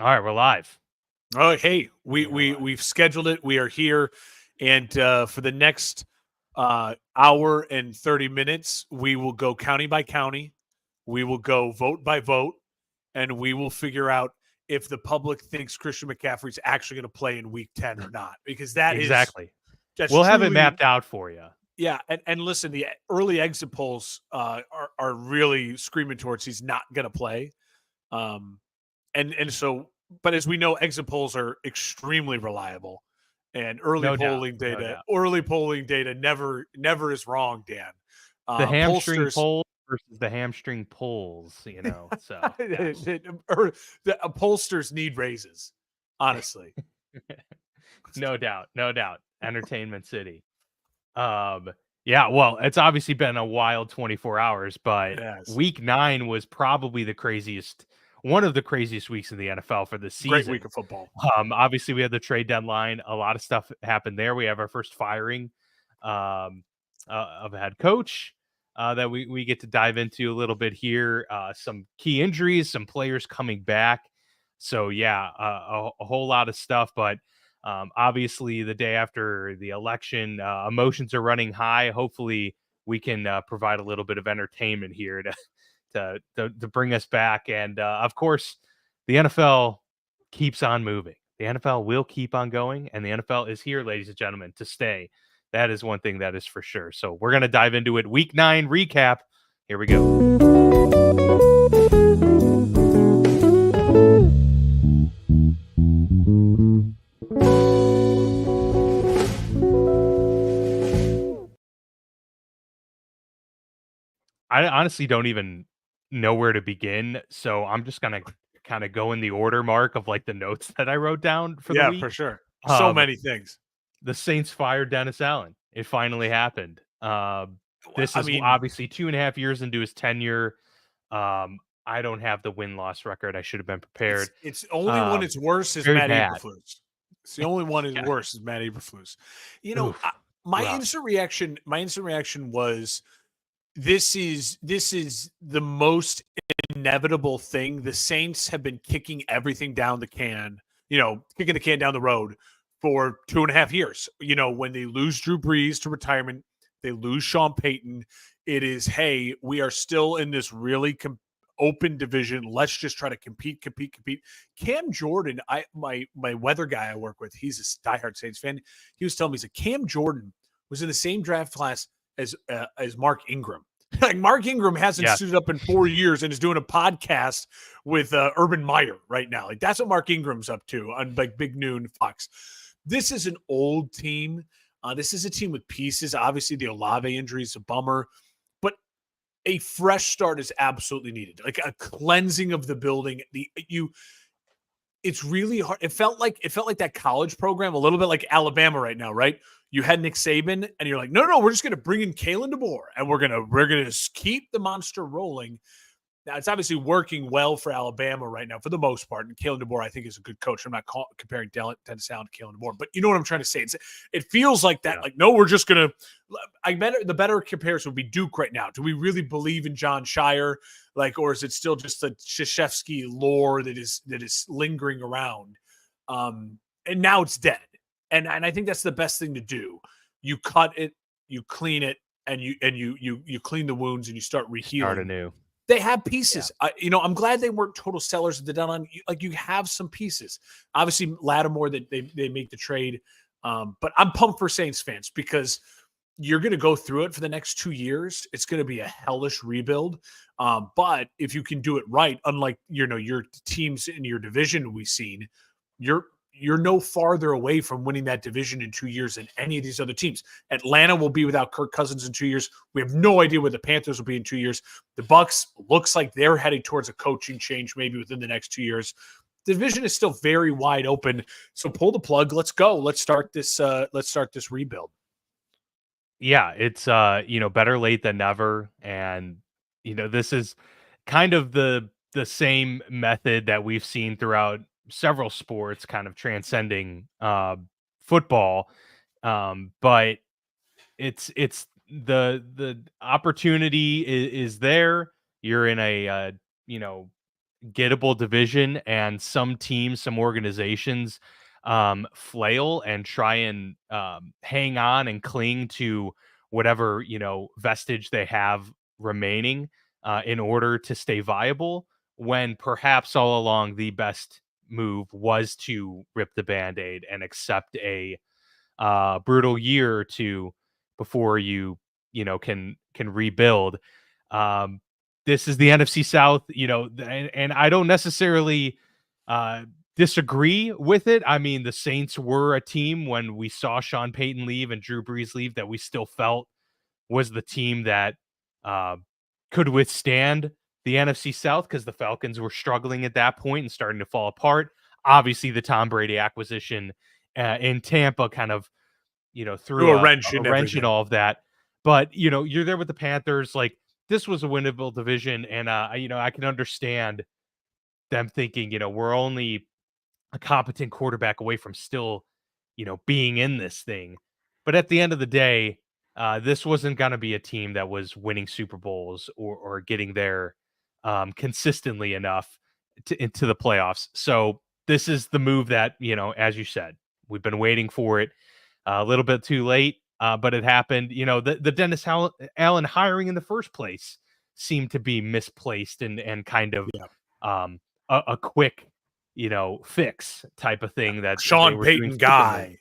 All right, we're live. Oh, hey, we We are we live. we've scheduled it. We are here, and for the next hour and 30 minutes, we will go county by county. We will go vote by vote, and we will figure out if the public thinks Christian McCaffrey's actually going to play in Week 10 or not, because Exactly. that's We'll have it truly mapped out for you. yeah. And listen, the early exit polls are really screaming towards he's not going to play. Um, and so, but as we know, exit polls are extremely reliable, and No doubt. No doubt. early polling data never is wrong, Dan. The hamstring Pollsters pull versus the hamstring pulls. So, yeah. the pollsters need raises, honestly. No doubt. No doubt. Entertainment City. Um, yeah, well, it's obviously been a wild 24 hours, but Yes, week 9 was probably one of the craziest weeks in the NFL for the great week season. of football. Obviously we had the trade deadline. A lot of stuff happened there. We have our first firing um, of a head coach that we get to dive into a little bit here. Some key injuries, some players coming back. So yeah, a whole lot of stuff. But obviously, the day after the election, emotions are running high. Hopefully, we can provide a little bit of entertainment here to bring us back. And of course, the NFL keeps on moving. The NFL will keep on going, and the NFL is here, ladies and gentlemen, to stay. That is one thing that is for sure. So we're going to dive into it. Week 9 recap. Here we go. I honestly don't even know where to begin. So I'm just going to kind of go in the order, Mark, of like the notes that I wrote down for the Yeah, for week. sure. So Um, many things. the Saints fired Dennis Allen. It finally happened. This I is mean, obviously 2.5 years into his tenure. I don't have the win-loss record. I should have been prepared. it's only one it's worse is Very Matt bad. Eberflus. It's the only one is Yeah. worse is Matt Eberflus. You know, Oof. my Rough. instant reaction was this is the most inevitable thing. The Saints have been kicking everything down the can, kicking the can down the road for 2.5 years. When they lose Drew Brees to retirement, they lose Sean Payton. It is, hey, we are still in this really open division. Let's just try to compete. Cam Jordan, my weather guy I work with, he's a diehard Saints fan. He was telling me, he's like, Cam Jordan was in the same draft class as Mark Ingram. Like, Mark Ingram hasn't Yes. suited up in 4 years and is doing a podcast with Urban Meyer right now. Like, that's what Mark Ingram's up to on like Big Noon Fox. This is an old team. This is a team with pieces. Obviously, the Olave injury is a bummer, but a fresh start is absolutely needed. Like a cleansing of the building. It's really hard. It felt like that college program, a little bit like Alabama right now, right? You had Nick Saban, and you're like, no, we're just going to bring in Kalen DeBoer, and we're gonna keep the monster rolling. Now, it's obviously working well for Alabama right now for the most part, and Kalen DeBoer, I think, is a good coach. I'm not comparing Dennis Allen to Kalen DeBoer, but you know what I'm trying to say. It feels like that. Yeah. Like, no, we're just gonna. The better comparison would be Duke right now. Do we really believe in John Shire? Like, or is it still just the Krzyzewski lore that is lingering around? And now it's dead. And I think that's the best thing to do. You cut it, you clean it, and you clean the wounds, and you start Start rehealing. anew. They have Yeah. pieces. I'm glad they weren't total sellers at the deadline. Like, you have some pieces. Obviously, Lattimore, that they make the trade. But I'm pumped for Saints fans because you're going to go through it for the next 2 years. It's going to be a hellish rebuild. But if you can do it right, unlike your teams in your division we've seen, you're no farther away from winning that division in 2 years than any of these other teams. Atlanta will be without Kirk Cousins in 2 years. We have no idea where the Panthers will be in 2 years. The Bucs looks like they're heading towards a coaching change maybe within the next 2 years. The division is still very wide open. So pull the plug. Let's go. Let's start this rebuild. Yeah, it's better late than never. And this is kind of the same method that we've seen throughout several sports, kind of transcending football. But it's the opportunity is there. You're in a gettable division, and some teams, some organizations flail and try and hang on and cling to whatever, vestige they have remaining in order to stay viable, when perhaps all along the best move was to rip the band-aid and accept a brutal year or two before you can rebuild. Um, this is the NFC South, and I don't necessarily uh, disagree with it. I mean, the Saints were a team when we saw Sean Payton leave and Drew Brees leave that we still felt was the team that uh, could withstand the NFC South, because the Falcons were struggling at that point and starting to fall apart. Obviously, the Tom Brady acquisition in Tampa kind of Threw threw a a, wrench a in wrench in everything. all of that. But you're there with the Panthers. Like, this was a winnable division, and I can understand them thinking, we're only a competent quarterback away from still, being in this thing. But at the end of the day, this wasn't going to be a team that was winning Super Bowls or getting there consistently enough into the playoffs. So this is the move that, as you said, we've been waiting for it, a little bit too late, but it happened. The Dennis Allen hiring in the first place seemed to be misplaced and kind of Yeah. a quick fix type of thing that they Sean were doing Payton flippantly. guy.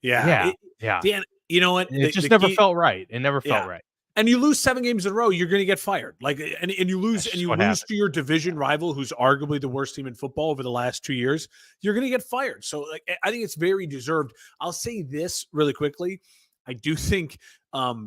Yeah. Yeah, yeah. Dan, you know what? And it just The never key, felt right. It never felt yeah. right. And you lose 7 games in a row, you're going to get fired. Like, and you That's lose just what happened. to your division rival, who's arguably the worst team in football over the last 2 years. You're going to get fired. So, like, I think it's very deserved. I'll say this really quickly. I do think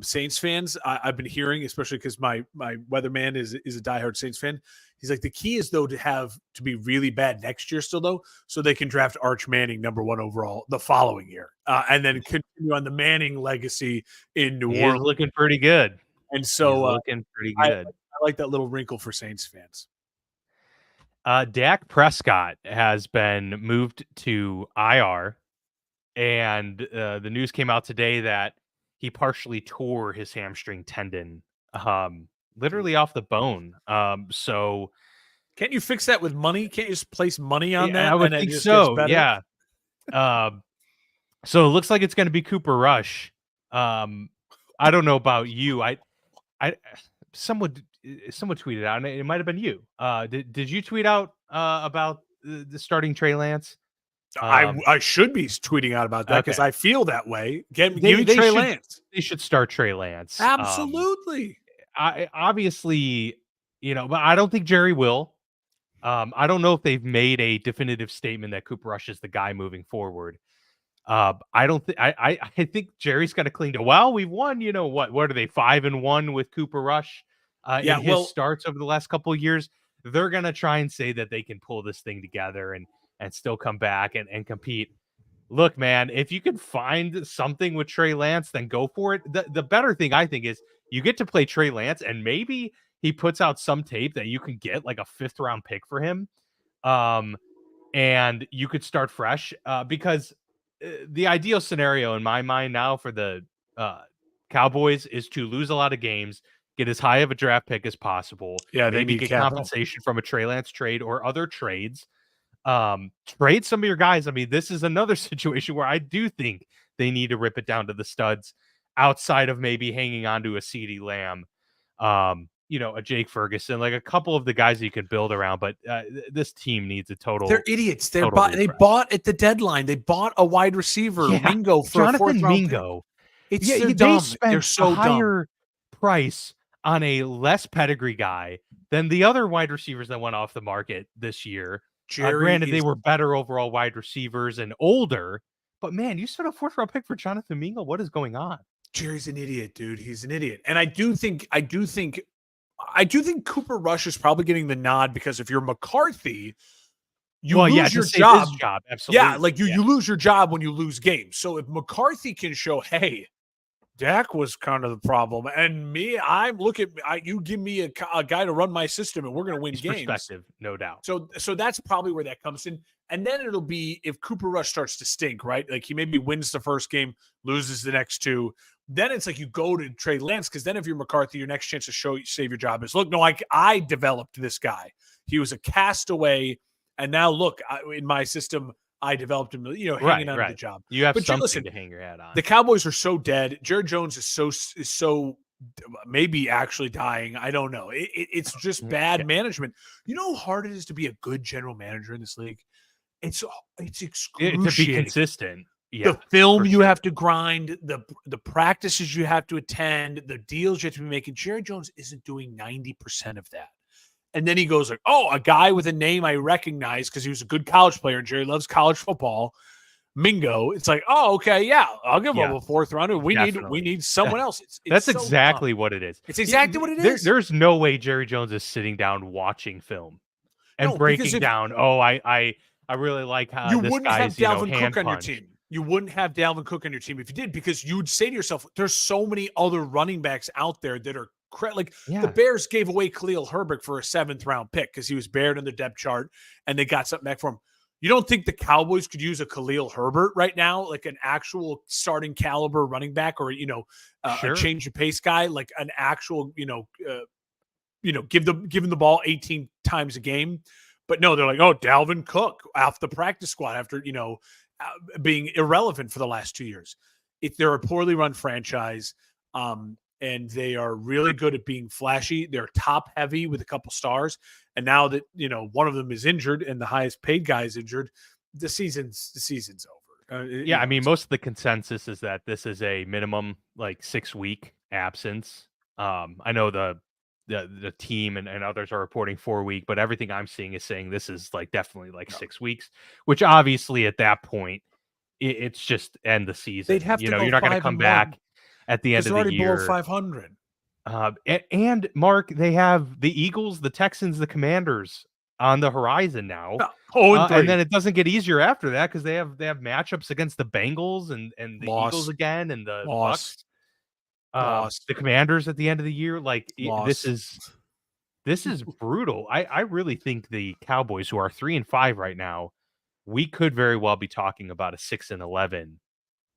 Saints fans, I've been hearing, especially because my weatherman is a diehard Saints fan. He's like, the key is though to be really bad next year still though, so they can draft Arch Manning #1 overall the following year, and then continue on the Manning legacy in New He is Orleans. looking pretty good. And He's so looking pretty I good. like that little wrinkle for Saints fans. Dak Prescott has been moved to IR, and the news came out today that he partially tore his hamstring tendon, literally off the bone. So Can't you fix that with money? Can't you just place money on yeah, I that would and it think just gets so. better? Yeah. Um, so it looks like it's going to be Cooper Rush. Um, I don't know about you. I someone someone tweeted out, and it might have been you. Did you tweet out about the starting Trey Lance? Um, I should be tweeting out about that because okay, I feel that way. Give they me they Trey should Lance. they should start Trey Lance. Absolutely. I obviously, but I don't think Jerry will. I don't know if they've made a definitive statement that Cooper Rush is the guy moving forward. I don't think I think Jerry's got to cling to. Well, we've won. What are they, 5-1 with Cooper Rush in Yeah, his well, starts over the last couple of years? They're gonna try and say that they can pull this thing together and still come back and compete. Look, man, if you can find something with Trey Lance, then go for it. The better thing I think is you get to play Trey Lance, and maybe he puts out some tape that you can get like a 5th round pick for him. Um, and you could start fresh, because the ideal scenario in my mind now for the uh, Cowboys is to lose a lot of games, get as high of a draft pick as possible, yeah, they maybe need get capital. compensation from a Trey Lance trade or other trades. Trade some of your guys. I mean, this is another situation where I do think they need to rip it down to the studs outside of maybe hanging on to a CeeDee Lamb, a Jake Ferguson, like a couple of the guys that you can build around. But this team needs a They're total idiots. total They refresh. bought at the deadline. They bought a wide receiver, Yeah, Mingo, for a 4th Jonathan round pick. Mingo. It's Yeah, they're they dumb. They're spent a so dumb. higher price on a less pedigree guy than the other wide receivers that went off the market this year. Jerry Granted, they is were better overall wide receivers and older, but man, you spent a 4th round pick for Jonathan Mingo. What is going on? Jerry's an idiot, dude. He's an idiot. And I do think Cooper Rush is probably getting the nod because if you're McCarthy, you lose to your save his job. job, Yeah, absolutely. like you lose your job when you lose games. So if McCarthy can show, hey, Dak was kind of the problem, and me, you give me a guy to run my system, and we're going to win His games. perspective, no doubt. So that's probably where that comes in. And then it'll be if Cooper Rush starts to stink, right? Like he maybe wins the first game, loses the next 2, Then it's like you go to Trey Lance, because then if you're McCarthy, your next chance to save your job is, look, no, I developed this guy. He was a castaway, and now look, in my system, I developed him, hanging on to the job. You have But something listen, to hang your hat on. the Cowboys are so dead. Jerry Jones is so maybe actually dying. I don't know. It's just bad management. You know how hard it is to be a good general manager in this league? It's excruciating. To be consistent. Yeah, the film you have to grind, the practices you have to attend, the deals you have to be making. Jerry Jones isn't doing 90% of that. And then he goes like, oh, a guy with a name I recognize because he was a good college player. And Jerry loves college football. Mingo. It's like, oh, okay, yeah, I'll give him a fourth rounder. We need someone else. That's so exactly what it is. It's exactly what it is. There's no way Jerry Jones is sitting down watching film and breaking down. I really like how you this wouldn't guy's have Dalvin Cook on your team. You wouldn't have Dalvin Cook on your team if you did, because you would say to yourself, there's so many other running backs out there that are the Bears gave away Khalil Herbert for a 7th round pick because he was buried in the depth chart and they got something back for him. You don't think the Cowboys could use a Khalil Herbert right now, like an actual starting caliber running back, or a change of pace guy, like an actual give him the ball 18 times a game? But no, they're like, oh, Dalvin Cook off the practice squad after being irrelevant for the last 2 years. They're a poorly run franchise, and they are really good at being flashy. They're top heavy with a couple stars. And now that, one of them is injured and the highest paid guy is injured, the season's over. I mean, most of the consensus is that this is a minimum 6-week absence. I know the team and others are reporting 4-week, but everything I'm seeing is saying this is definitely 6 weeks, which obviously at that point it's just end the season. They'd have to go you're not going to come back at the end of the year. Below 500. And Mark, they have the Eagles, the Texans, the Commanders on the horizon now. And then it doesn't get easier after that because they have matchups against the Bengals and the Eagles again and the Bucks. The Commanders at the end of the year. This is brutal. I really think the Cowboys, who are 3-5 right now, we could very well be talking about a 6-11,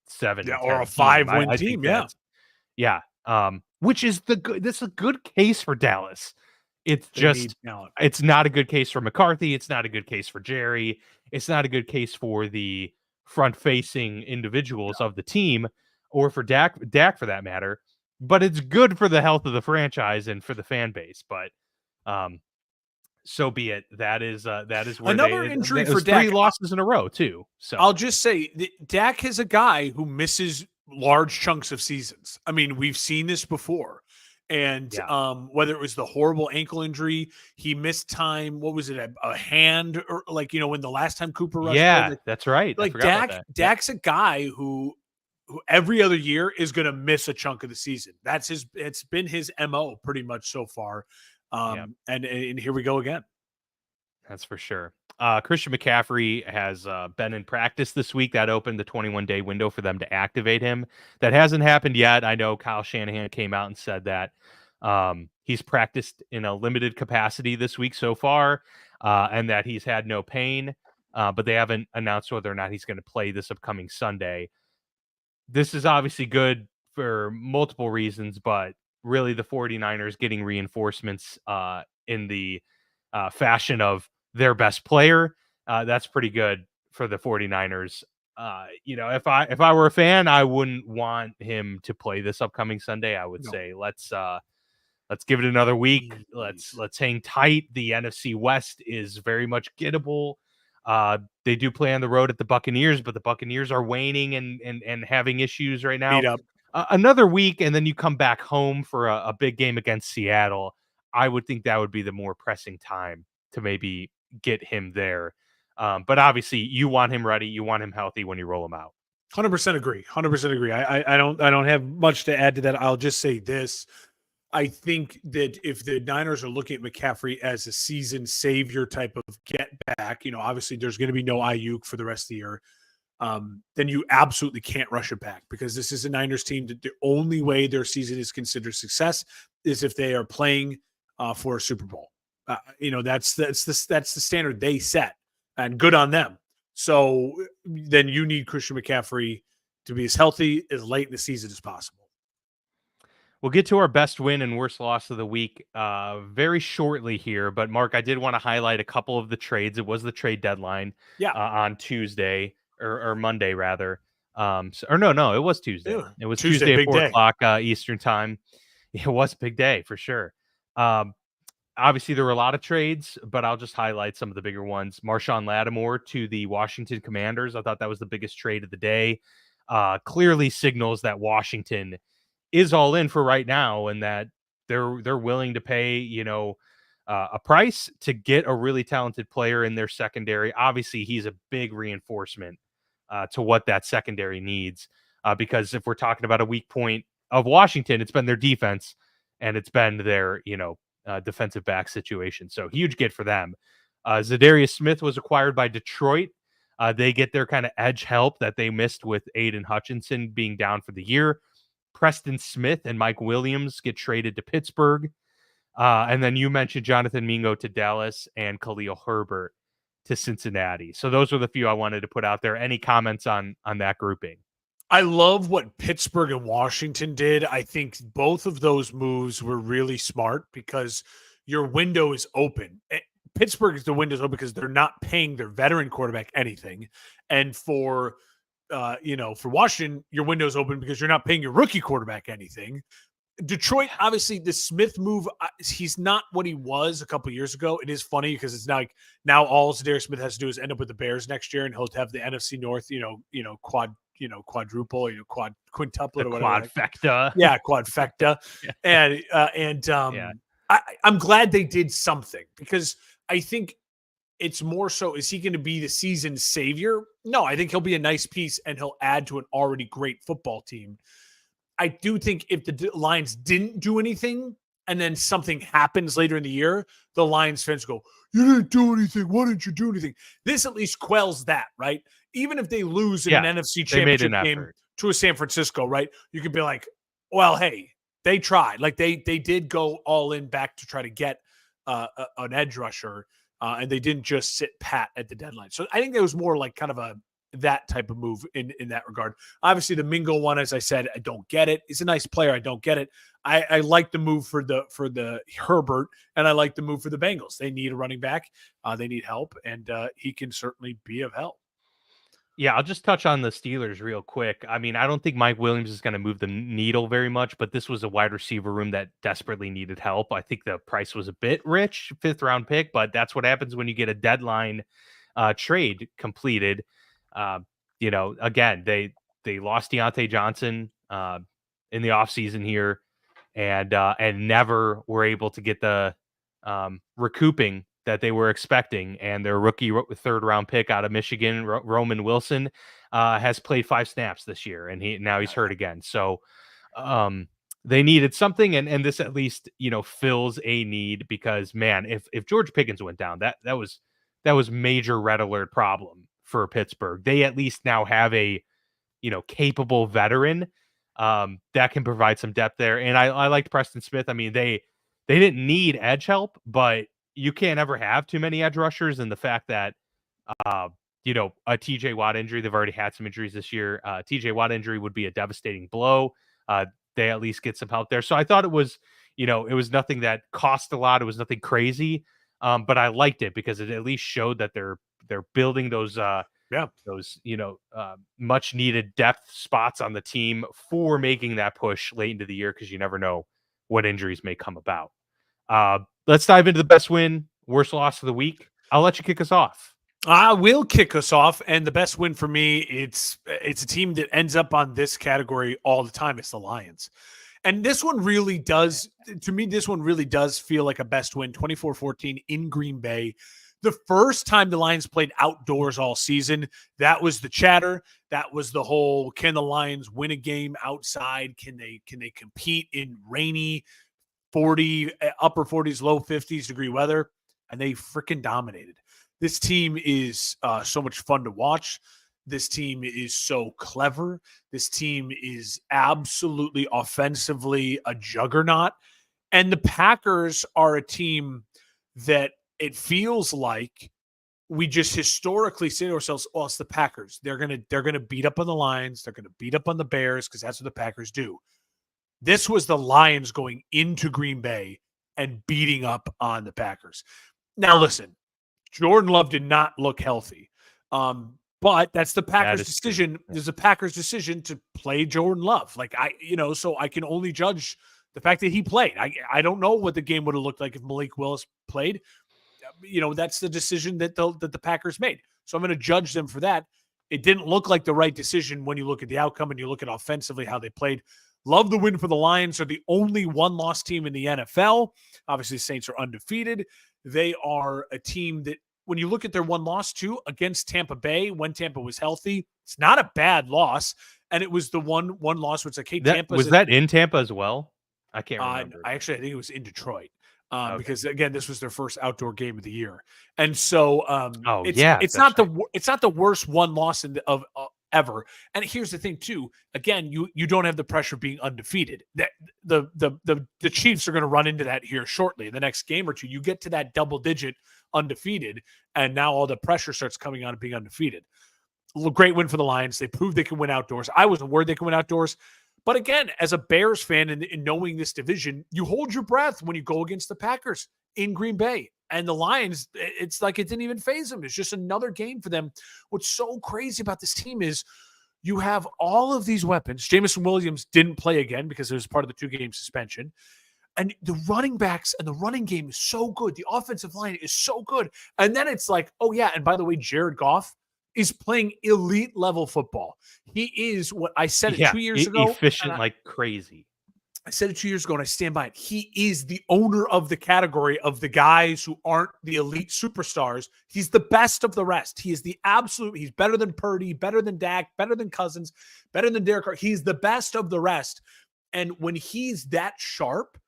7 or a 5-win team. Yeah. Which is that's a good case for Dallas. It's just, it's not a good case for McCarthy. It's not a good case for Jerry. It's not a good case for the front-facing individuals of the team, or for Dak for that matter. But it's good for the health of the franchise and for the fan base. But so be it. That is where another injury for Dak. 3 losses in a row too. So I'll just say Dak is a guy who misses large chunks of seasons. I mean, we've seen this before. And whether it was the horrible ankle injury, he missed time. What was it? A hand, or when the last time Cooper Rush played, that's right. Dak's a guy who every other year is going to miss a chunk of the season. It's been his MO pretty much so far. And here we go again. That's for sure. Christian McCaffrey has been in practice this week. That opened the 21-day window for them to activate him. That hasn't happened yet. I know Kyle Shanahan came out and said that he's practiced in a limited capacity this week so far, and that he's had no pain, but they haven't announced whether or not he's going to play this upcoming Sunday. This is obviously good for multiple reasons, but really the 49ers getting reinforcements in the fashion of their best player, that's pretty good for the 49ers. If I were a fan, I wouldn't want him to play this upcoming Sunday. I would say let's give it another week. Let's hang tight. The NFC West is very much gettable. They do play on the road at the Buccaneers, but the Buccaneers are waning and having issues right now. Beat up. Another week, and then you come back home for a big game against Seattle. I would think that would be the more pressing time to maybe get him there. But obviously you want him ready. You want him healthy when you roll him out. 100% agree. 100% agree. I don't have much to add to that. I'll just say this. I think that if the Niners are looking at McCaffrey as a season savior type of get back, obviously there's going to be no Ayuk for the rest of the year. Then you absolutely can't rush it back, because this is a Niners team that the only way their season is considered success is if they are playing for a Super Bowl. That's the standard they set, and good on them. So then you need Christian McCaffrey to be as healthy as late in the season as possible. We'll get to our best win and worst loss of the week very shortly here. But Mark, I did want to highlight a couple of the trades. It was the trade deadline Yeah. on Tuesday or Monday rather. No, it was Tuesday. Yeah. It was Tuesday, Tuesday at big day. 4:00 Eastern time. It was a big day for sure. Um, Obviously, there were a lot of trades, but I'll just highlight some of the bigger ones. Marshawn Lattimore to the Washington Commanders. I thought that was the biggest trade of the day. Clearly signals that Washington is all in for right now, and that they're willing to pay, a price to get a really talented player in their secondary. Obviously, he's a big reinforcement to what that secondary needs. Because if we're talking about a weak point of Washington, it's been their defense and it's been their, defensive back situation. So huge get for them. Zadarius Smith was acquired by Detroit. They get their kind of edge help that they missed with Aiden Hutchinson being down for the year. Preston Smith and Mike Williams get traded to Pittsburgh. And then you mentioned Jonathan Mingo to Dallas and Khalil Herbert to Cincinnati. So those were the few I wanted to put out there. Any comments on that grouping? I love what Pittsburgh and Washington did. I think both of those moves were really smart because your window is open. Pittsburgh is the window's open because they're not paying their veteran quarterback anything. And for Washington, your window's open because you're not paying your rookie quarterback anything. Detroit, obviously, the Smith move, he's not what he was a couple years ago. It is funny because it's like now all Zadarius Smith has to do is end up with the Bears next year, and he'll have the NFC North, quadruple, quintuplet, The or whatever. quadfecta. Yeah, quadfecta. I'm glad they did something because I think it's more so, is he going to be the season savior? No, I think he'll be a nice piece and he'll add to an already great football team. I do think if the Lions didn't do anything and then something happens later in the year, the Lions fans go, "You didn't do anything. Why didn't you do anything?" This at least quells that, right? Even if they lose in an NFC Championship game to a San Francisco, right? You could be like, well, hey, they tried. Like they did go all in back to try to get an edge rusher, and they didn't just sit pat at the deadline. So I think it was more like kind of that type of move in that regard. Obviously, the Mingo one, as I said, I don't get it. He's a nice player. I don't get it. I like the move for the Herbert, and I like the move for the Bengals. They need a running back. They need help, and he can certainly be of help. Yeah, I'll just touch on the Steelers real quick. I mean, I don't think Mike Williams is going to move the needle very much, but this was a wide receiver room that desperately needed help. I think the price was a bit rich, 5th-round pick, but that's what happens when you get a deadline trade completed. Again, they lost Deontay Johnson in the offseason here and never were able to get the recouping that they were expecting. And their rookie 3rd-round pick out of Michigan, Roman Wilson, has played 5 snaps this year, and he's hurt again. So they needed something, and this at least fills a need because, man, if George Pickens went down, that was major red alert problem for Pittsburgh. They at least now have a capable veteran that can provide some depth there. And I liked Preston Smith. I mean, they didn't need edge help, but you can't ever have too many edge rushers. And the fact that a TJ Watt injury, they've already had some injuries this year. TJ Watt injury would be a devastating blow. They at least get some help there. So I thought it was nothing that cost a lot. It was nothing crazy. But I liked it because it at least showed that they're building those much needed depth spots on the team for making that push late into the year, because you never know what injuries may come about. Let's dive into the best win, worst loss of the week. I'll let you kick us off. I will kick us off, and the best win for me, it's a team that ends up on this category all the time. It's the Lions. And this one really does, to me, feel like a best win, 24-14 in Green Bay. The first time the Lions played outdoors all season, that was the chatter. That was the whole, can the Lions win a game outside? Can they compete in rainy 40, upper 40s, low 50s degree weather? And they freaking dominated. This team is so much fun to watch. This team is so clever. This team is absolutely offensively a juggernaut. And the Packers are a team that it feels like we just historically say to ourselves, "Oh, it's the Packers. They're gonna beat up on the Lions. They're gonna beat up on the Bears because that's what the Packers do." This was the Lions going into Green Bay and beating up on the Packers. Now, listen, Jordan Love did not look healthy. But that's the Packers' decision. There's a Packers' decision to play Jordan Love. Like so I can only judge the fact that he played. I don't know what the game would have looked like if Malik Willis played. That's the decision that the Packers made. So I'm going to judge them for that. It didn't look like the right decision when you look at the outcome and you look at offensively how they played. Love the win for the Lions. Are the only one-loss team in the NFL. Obviously, the Saints are undefeated. They are a team that, when you look at their one loss too against Tampa Bay when Tampa was healthy, it's not a bad loss. And it was the one loss where it's like, hey, Tampa was that in Tampa as well? I can't remember. I think it was in Detroit. Because again, this was their first outdoor game of the year, and so it's not the worst one loss of ever. And here's the thing too. Again, you don't have the pressure of being undefeated. That the Chiefs are going to run into that here shortly. The next game or two, you get to that double digit undefeated, and now all the pressure starts coming on being undefeated. Great win for the Lions. They proved they can win outdoors. I wasn't worried they can win outdoors. But again, as a Bears fan and knowing this division, you hold your breath when you go against the Packers in Green Bay. And the Lions, it's like it didn't even faze them. It's just another game for them. What's so crazy about this team is you have all of these weapons. Jameson Williams didn't play again because it was part of the 2-game suspension. And the running backs and the running game is so good. The offensive line is so good. And then it's like, oh, yeah, and by the way, Jared Goff is playing elite level football. He is what I said 2 years ago. Efficient like crazy. I said it 2 years ago, and I stand by it. He is the owner of the category of the guys who aren't the elite superstars. He's the best of the rest. He is the absolute. He's better than Purdy, better than Dak, better than Cousins, better than Derek Carr. He's the best of the rest. And when he's that sharp,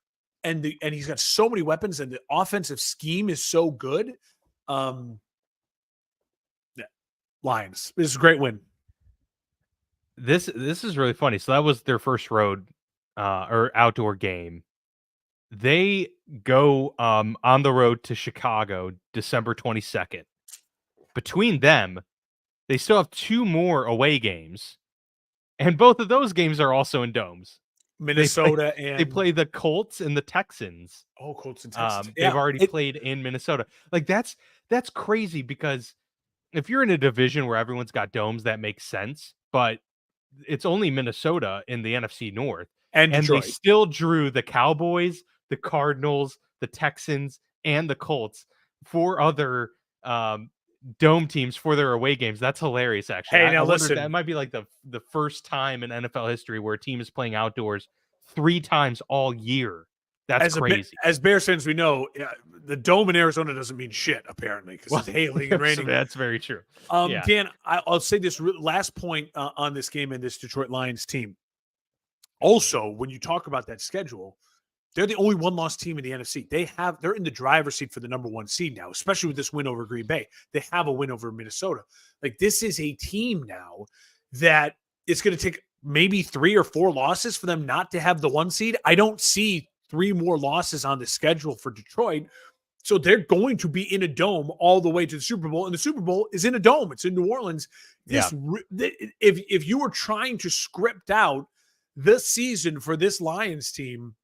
and he's got so many weapons, and the offensive scheme is so good, Lions. This is a great win. This is really funny. So that was their first road or outdoor game. They go on the road to Chicago December 22nd. Between them, they still have 2 more away games. And both of those games are also in domes. Minnesota they play the Colts and the Texans. Oh, Colts and Texans. They've already played in Minnesota. Like that's crazy because if you're in a division where everyone's got domes, that makes sense. But it's only Minnesota in the NFC North. And they still drew the Cowboys, the Cardinals, the Texans, and the Colts, 4 other dome teams for their away games. That's hilarious, actually. Hey, now listen. That might be like the first time in NFL history where a team is playing outdoors 3 times all year. That's crazy. As Bears fans, we know the dome in Arizona doesn't mean shit, apparently, because it's hailing and raining. That's very true. Dan, I'll say this last point on this game and this Detroit Lions team. Also, when you talk about that schedule, they're the only one-loss team in the NFC. They're in the driver's seat for the number 1 seed now, especially with this win over Green Bay. They have a win over Minnesota. Like, this is a team now that it's going to take maybe 3 or 4 losses for them not to have the 1 seed. I don't see 3 more losses on the schedule for Detroit. So they're going to be in a dome all the way to the Super Bowl. And the Super Bowl is in a dome. It's in New Orleans. If you were trying to script out this season for this Lions team,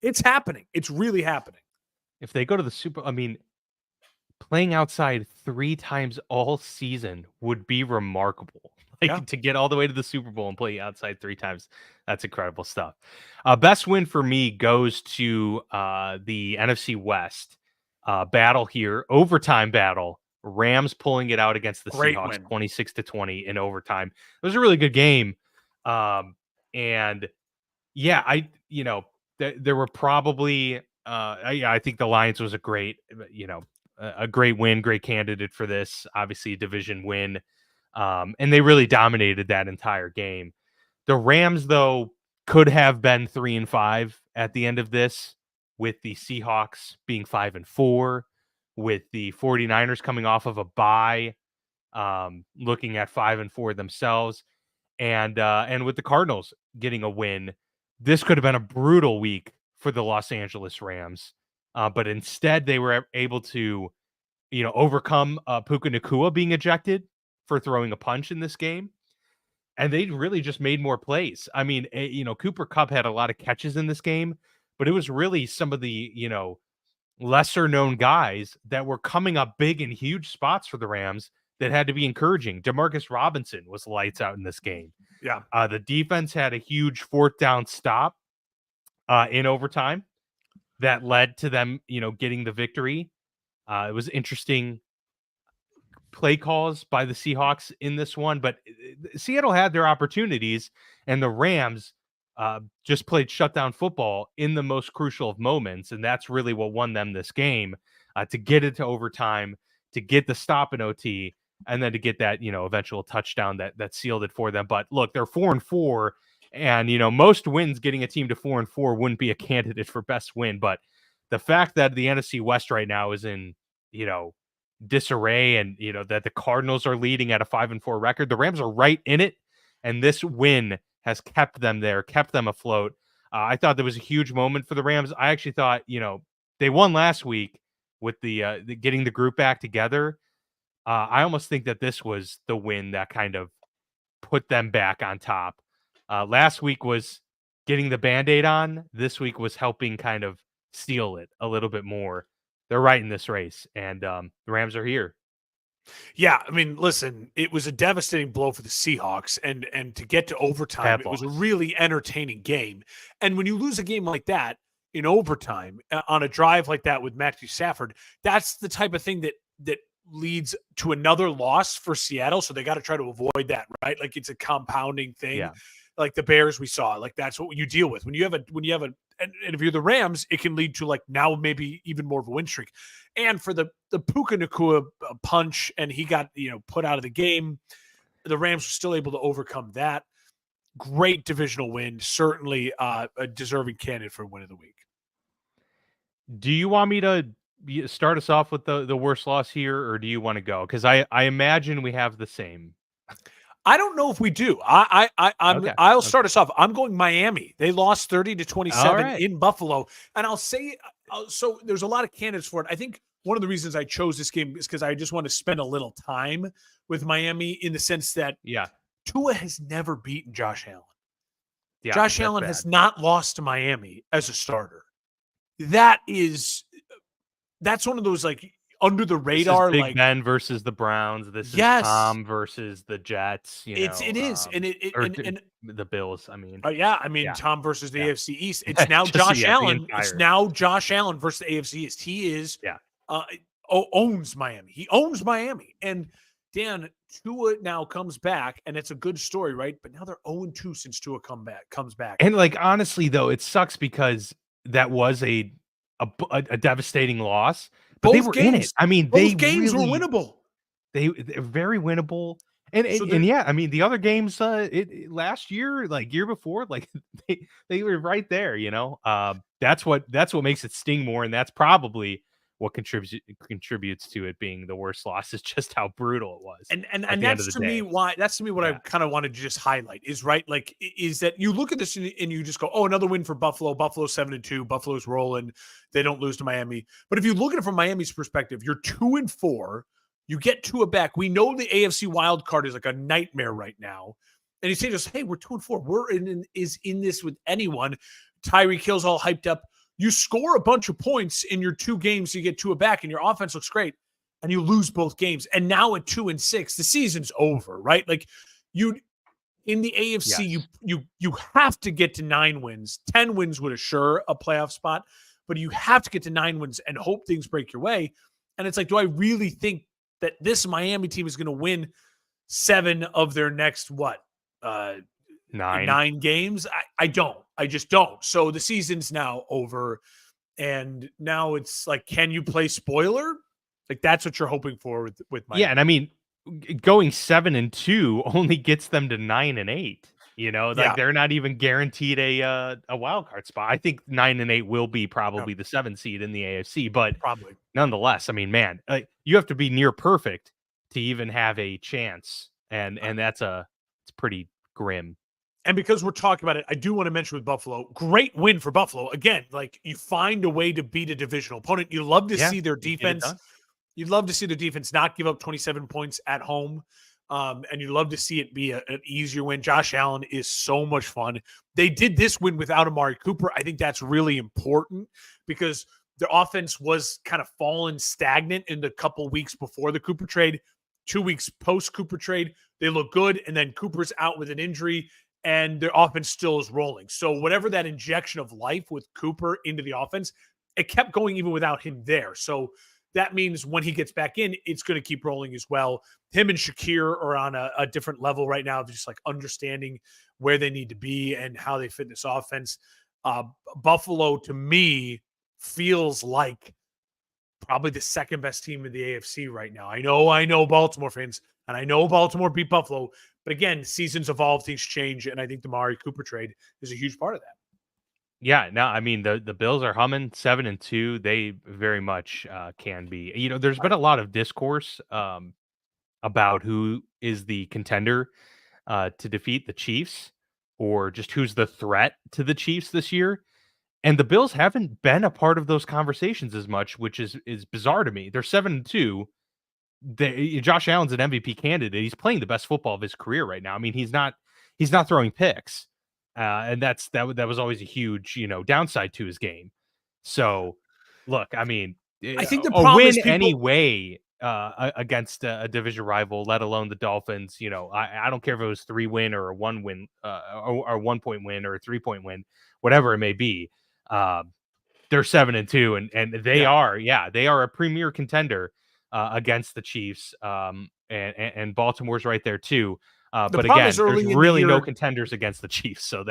it's happening. It's really happening. If they go to the Super, playing outside 3 times all season would be remarkable. To get all the way to the Super Bowl and play outside 3 times, that's incredible stuff. Best win for me goes to the NFC West battle here, overtime battle. Rams pulling it out against the Seahawks, 26-20 in overtime. It was a really good game, and yeah, there were probably I think the Lions was a great win, great candidate for this. Obviously, a division win. And they really dominated that entire game. The Rams, though, could have been 3-5 at the end of this, with the Seahawks being 5-4, with the 49ers coming off of a bye, looking at 5-4 themselves, and with the Cardinals getting a win. This could have been a brutal week for the Los Angeles Rams, but instead they were able to, overcome Puka Nacua being ejected for throwing a punch in this game. and they really just made more plays. I mean, Cooper Kupp had a lot of catches in this game, but it was really some of the, lesser known guys that were coming up big in huge spots for the Rams that had to be encouraging. Demarcus Robinson was lights out in this game. Yeah. The defense had a huge fourth down stop in overtime that led to them, getting the victory. It was interesting play calls by the Seahawks in this one, but Seattle had their opportunities, and the Rams just played shutdown football in the most crucial of moments, and that's really what won them this game, to get it to overtime, to get the stop in OT, and then to get that eventual touchdown that sealed it for them. But look, they're 4-4, and most wins getting a team to 4-4 wouldn't be a candidate for best win, but the fact that the NFC West right now is in disarray, and that the Cardinals are leading at a 5-4 record, the Rams are right in it, and this win has kept them there, kept them afloat. I thought there was a huge moment for the Rams. I actually thought they won last week with the getting the group back together. I almost think that this was the win that kind of put them back on top. Last week was getting the Band-Aid on. This week was helping kind of seal it a little bit more. They're right in this race, and the Rams are here. Yeah, I mean, listen, it was a devastating blow for the Seahawks, and to get to overtime, it was a really entertaining game. And when you lose a game like that in overtime on a drive like that with Matthew Stafford, that's the type of thing that leads to another loss for Seattle. So they got to try to avoid that, right? Like it's a compounding thing. Yeah. Like the Bears we saw, like that's what you deal with when you have a and if you're the Rams, it can lead to like now maybe even more of a win streak. And for the Puka Nacua punch, and he got put out of the game, the Rams were still able to overcome that. Great divisional win, certainly a deserving candidate for win of the week. Do you want me to start us off with the worst loss here, or do you want to go? Because I imagine we have the same. I don't know if we do. I'll start us off. I'm going Miami. They lost 30-27 in Buffalo. And I'll say, so there's a lot of candidates for it. I think one of the reasons I chose this game is because I just want to spend a little time with Miami in the sense that Tua has never beaten Josh Allen. Yeah, Josh Allen has not lost to Miami as a starter. That's one of those like under the radar, Big like Ben versus the Browns. This is Tom versus the Jets. It is, and the Bills. I mean, Tom versus the AFC East. It's now Josh Allen. It's now Josh Allen versus the AFC East. He is, owns Miami. He owns Miami, and Dan, Tua now comes back, and it's a good story, right? But now they're 0-2 since Tua comes back. And like honestly, though, it sucks because that was a devastating loss. But they were in it. I mean, both games were winnable. They're very winnable. And I mean, the other games last year, like year before, like they were right there, That's what makes it sting more, and that's probably what contributes to it being the worst loss, is just how brutal it was. And that's to me what I kind of wanted to just highlight is is that you look at this and you just go, oh, another win for Buffalo. Buffalo's 7-2. Buffalo's rolling. They don't lose to Miami. But if you look at it from Miami's perspective, you're 2-4. You get Tua back. We know the AFC wild card is like a nightmare right now. And you say just, hey, we're 2-4. We're in this with anyone. Tyreek Hill's all hyped up. You score a bunch of points in your two games, you get Tua back, and your offense looks great, and you lose both games. And now at 2-6, the season's over, right? Like you in the AFC, you have to get to 9 wins. 10 wins would assure a playoff spot, but you have to get to 9 wins and hope things break your way. And it's like, do I really think that this Miami team is going to win 7 of their next 9 games? I don't. I just don't. So the season's now over, and now it's like, can you play spoiler? Like that's what you're hoping for with Miami. Yeah, and I mean, going 7-2 only gets them to 9-8. They're not even guaranteed a wild card spot. I think 9-8 will be probably the 7th seed in the AFC, but probably nonetheless, I mean, man, you have to be near perfect to even have a chance, and it's pretty grim. And because we're talking about it, I do want to mention with Buffalo, great win for Buffalo. Again, like you find a way to beat a divisional opponent. You love to see their defense. You'd love to see their defense not give up 27 points at home. And you love to see it be an easier win. Josh Allen is so much fun. They did this win without Amari Cooper. I think that's really important because their offense was kind of fallen stagnant in the couple weeks before the Cooper trade. 2 weeks post Cooper trade, they look good, and then Cooper's out with an injury, and their offense still is rolling. So whatever that injection of life with Cooper into the offense, it kept going even without him there. So that means when he gets back in, it's going to keep rolling as well. Him and Shakir are on a different level right now, just like understanding where they need to be and how they fit in this offense. Buffalo, to me, feels like probably the second best team in the AFC right now. I know Baltimore fans, and I know Baltimore beat Buffalo, but again, seasons evolve, things change, and I think the Amari Cooper trade is a huge part of that. Yeah, no, I mean the Bills are humming 7-2. They very much can be. There's been a lot of discourse about who is the contender to defeat the Chiefs, or just who's the threat to the Chiefs this year. And the Bills haven't been a part of those conversations as much, which is bizarre to me. They're 7-2. Josh Allen's an MVP candidate. He's playing the best football of his career right now. I mean, he's not throwing picks, and that was always a huge downside to his game. So, look, I mean, I think the a problem win is people. anyway against a division rival, let alone the Dolphins. I don't care if it was 3-win or a 1-win, or a 1-point win or a 3-point win, whatever it may be. They're 7-2, and they are a premier contender against the Chiefs. And Baltimore's right there too. The But problem again, is there's early in the really no year. contenders against the Chiefs. So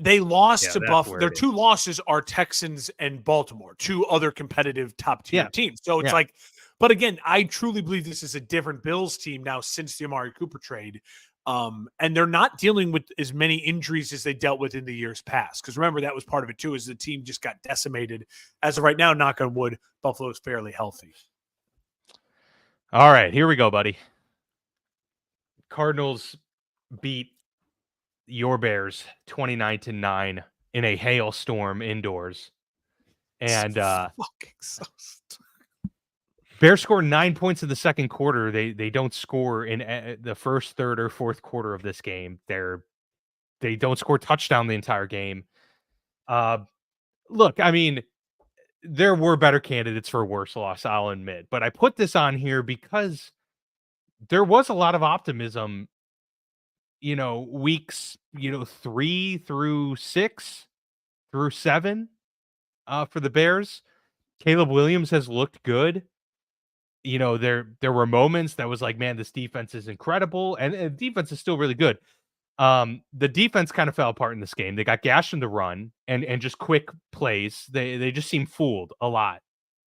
They lost to that's Buffalo. where Their it two is. losses are Texans and Baltimore, two other competitive top tier Yeah. teams. So it's Yeah. like, but again, I truly believe this is a different Bills team now since the Amari Cooper trade. And they're not dealing with as many injuries as they dealt with in the years past. Because remember, that was part of it too, is the team just got decimated. As of right now, knock on wood, Buffalo's fairly healthy. All right, here we go, buddy. Cardinals beat your Bears 29-9 in a hailstorm indoors. And Fucking so Bears score 9 points in the second quarter. They don't score in the first, third, or fourth quarter of this game. They don't score touchdown the entire game. Look, I mean, there were better candidates for a worse loss, I'll admit. But I put this on here because there was a lot of optimism, weeks, 3 through 6 through 7 for the Bears. Caleb Williams has looked good. There were moments that was like, man, this defense is incredible, and defense is still really good. The defense kind of fell apart in this game. They got gashed in the run and just quick plays. They just seemed fooled a lot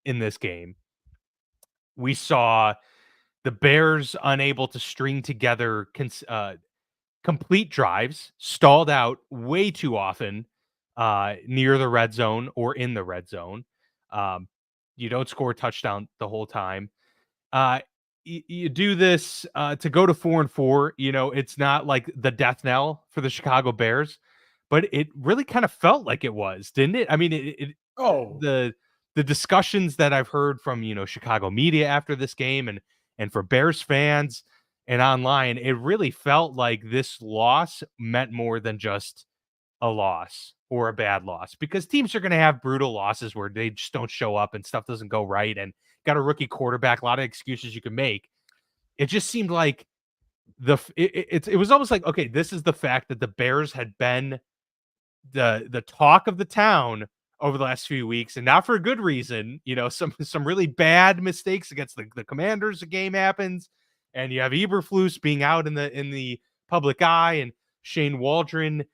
in this game. We saw the Bears unable to string together complete drives, stalled out way too often near the red zone or in the red zone. You don't score a touchdown the whole time. You do this to go to 4-4. It's not like the death knell for the Chicago Bears, but it really kind of felt like it was, didn't it? I mean, the discussions that I've heard from Chicago media after this game and for Bears fans and online, it really felt like this loss meant more than just a loss or a bad loss, because teams are going to have brutal losses where they just don't show up and stuff doesn't go right, and got a rookie quarterback, a lot of excuses you can make. It just seemed like it was almost like, okay, this is the fact that the Bears had been the talk of the town over the last few weeks, and not for a good reason. Some really bad mistakes against the Commanders. The game happens, and you have Eberflus being out in the public eye, and Shane Waldron,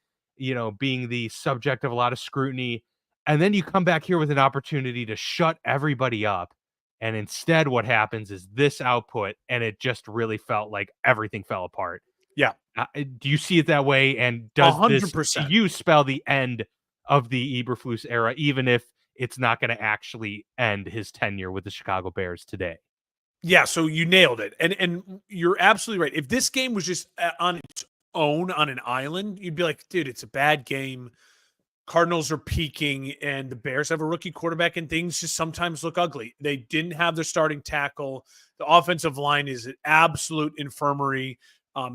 being the subject of a lot of scrutiny. And then you come back here with an opportunity to shut everybody up. And instead, what happens is this output, and it just really felt like everything fell apart. Yeah. Do you see it that way? And does this, 100%. to you, spell the end of the Eberflus era, even if it's not going to actually end his tenure with the Chicago Bears today? Yeah, so you nailed it. And you're absolutely right. If this game was just on its own on an island, you'd be like, dude, it's a bad game. Cardinals are peaking and the Bears have a rookie quarterback and things just sometimes look ugly. They didn't have their starting tackle. The offensive line is an absolute infirmary.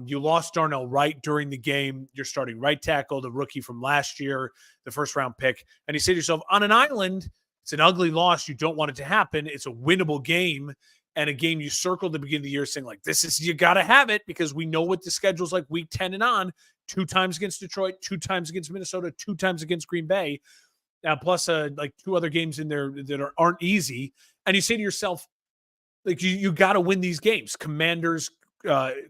You lost Darnell Wright during the game. You're starting right tackle, the rookie from last year, the first-round pick. And you say to yourself, on an island, it's an ugly loss. You don't want it to happen. It's a winnable game and a game you circled at the beginning of the year saying, like, this is, you got to have it because we know what the schedule's like week 10 and on. 2 times against Detroit, 2 times against Minnesota, 2 times against Green Bay, plus like 2 other games in there that aren't easy. And you say to yourself, like, you got to win these games. Commanders,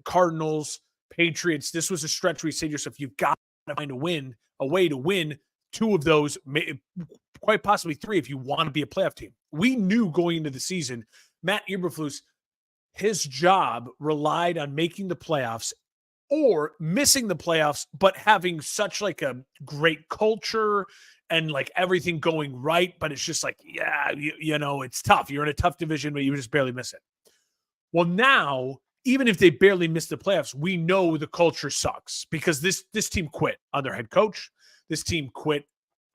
Cardinals, Patriots. This was a stretch where you say to yourself, you've got to find a way to win 2 of those, quite possibly 3 if you want to be a playoff team. We knew going into the season, Matt Eberflus, his job relied on making the playoffs or missing the playoffs, but having such like a great culture and like everything going right. But it's just like, yeah, you know, it's tough. You're in a tough division, but you just barely miss it. Well, now, even if they barely miss the playoffs, we know the culture sucks because this team quit on their head coach. This team quit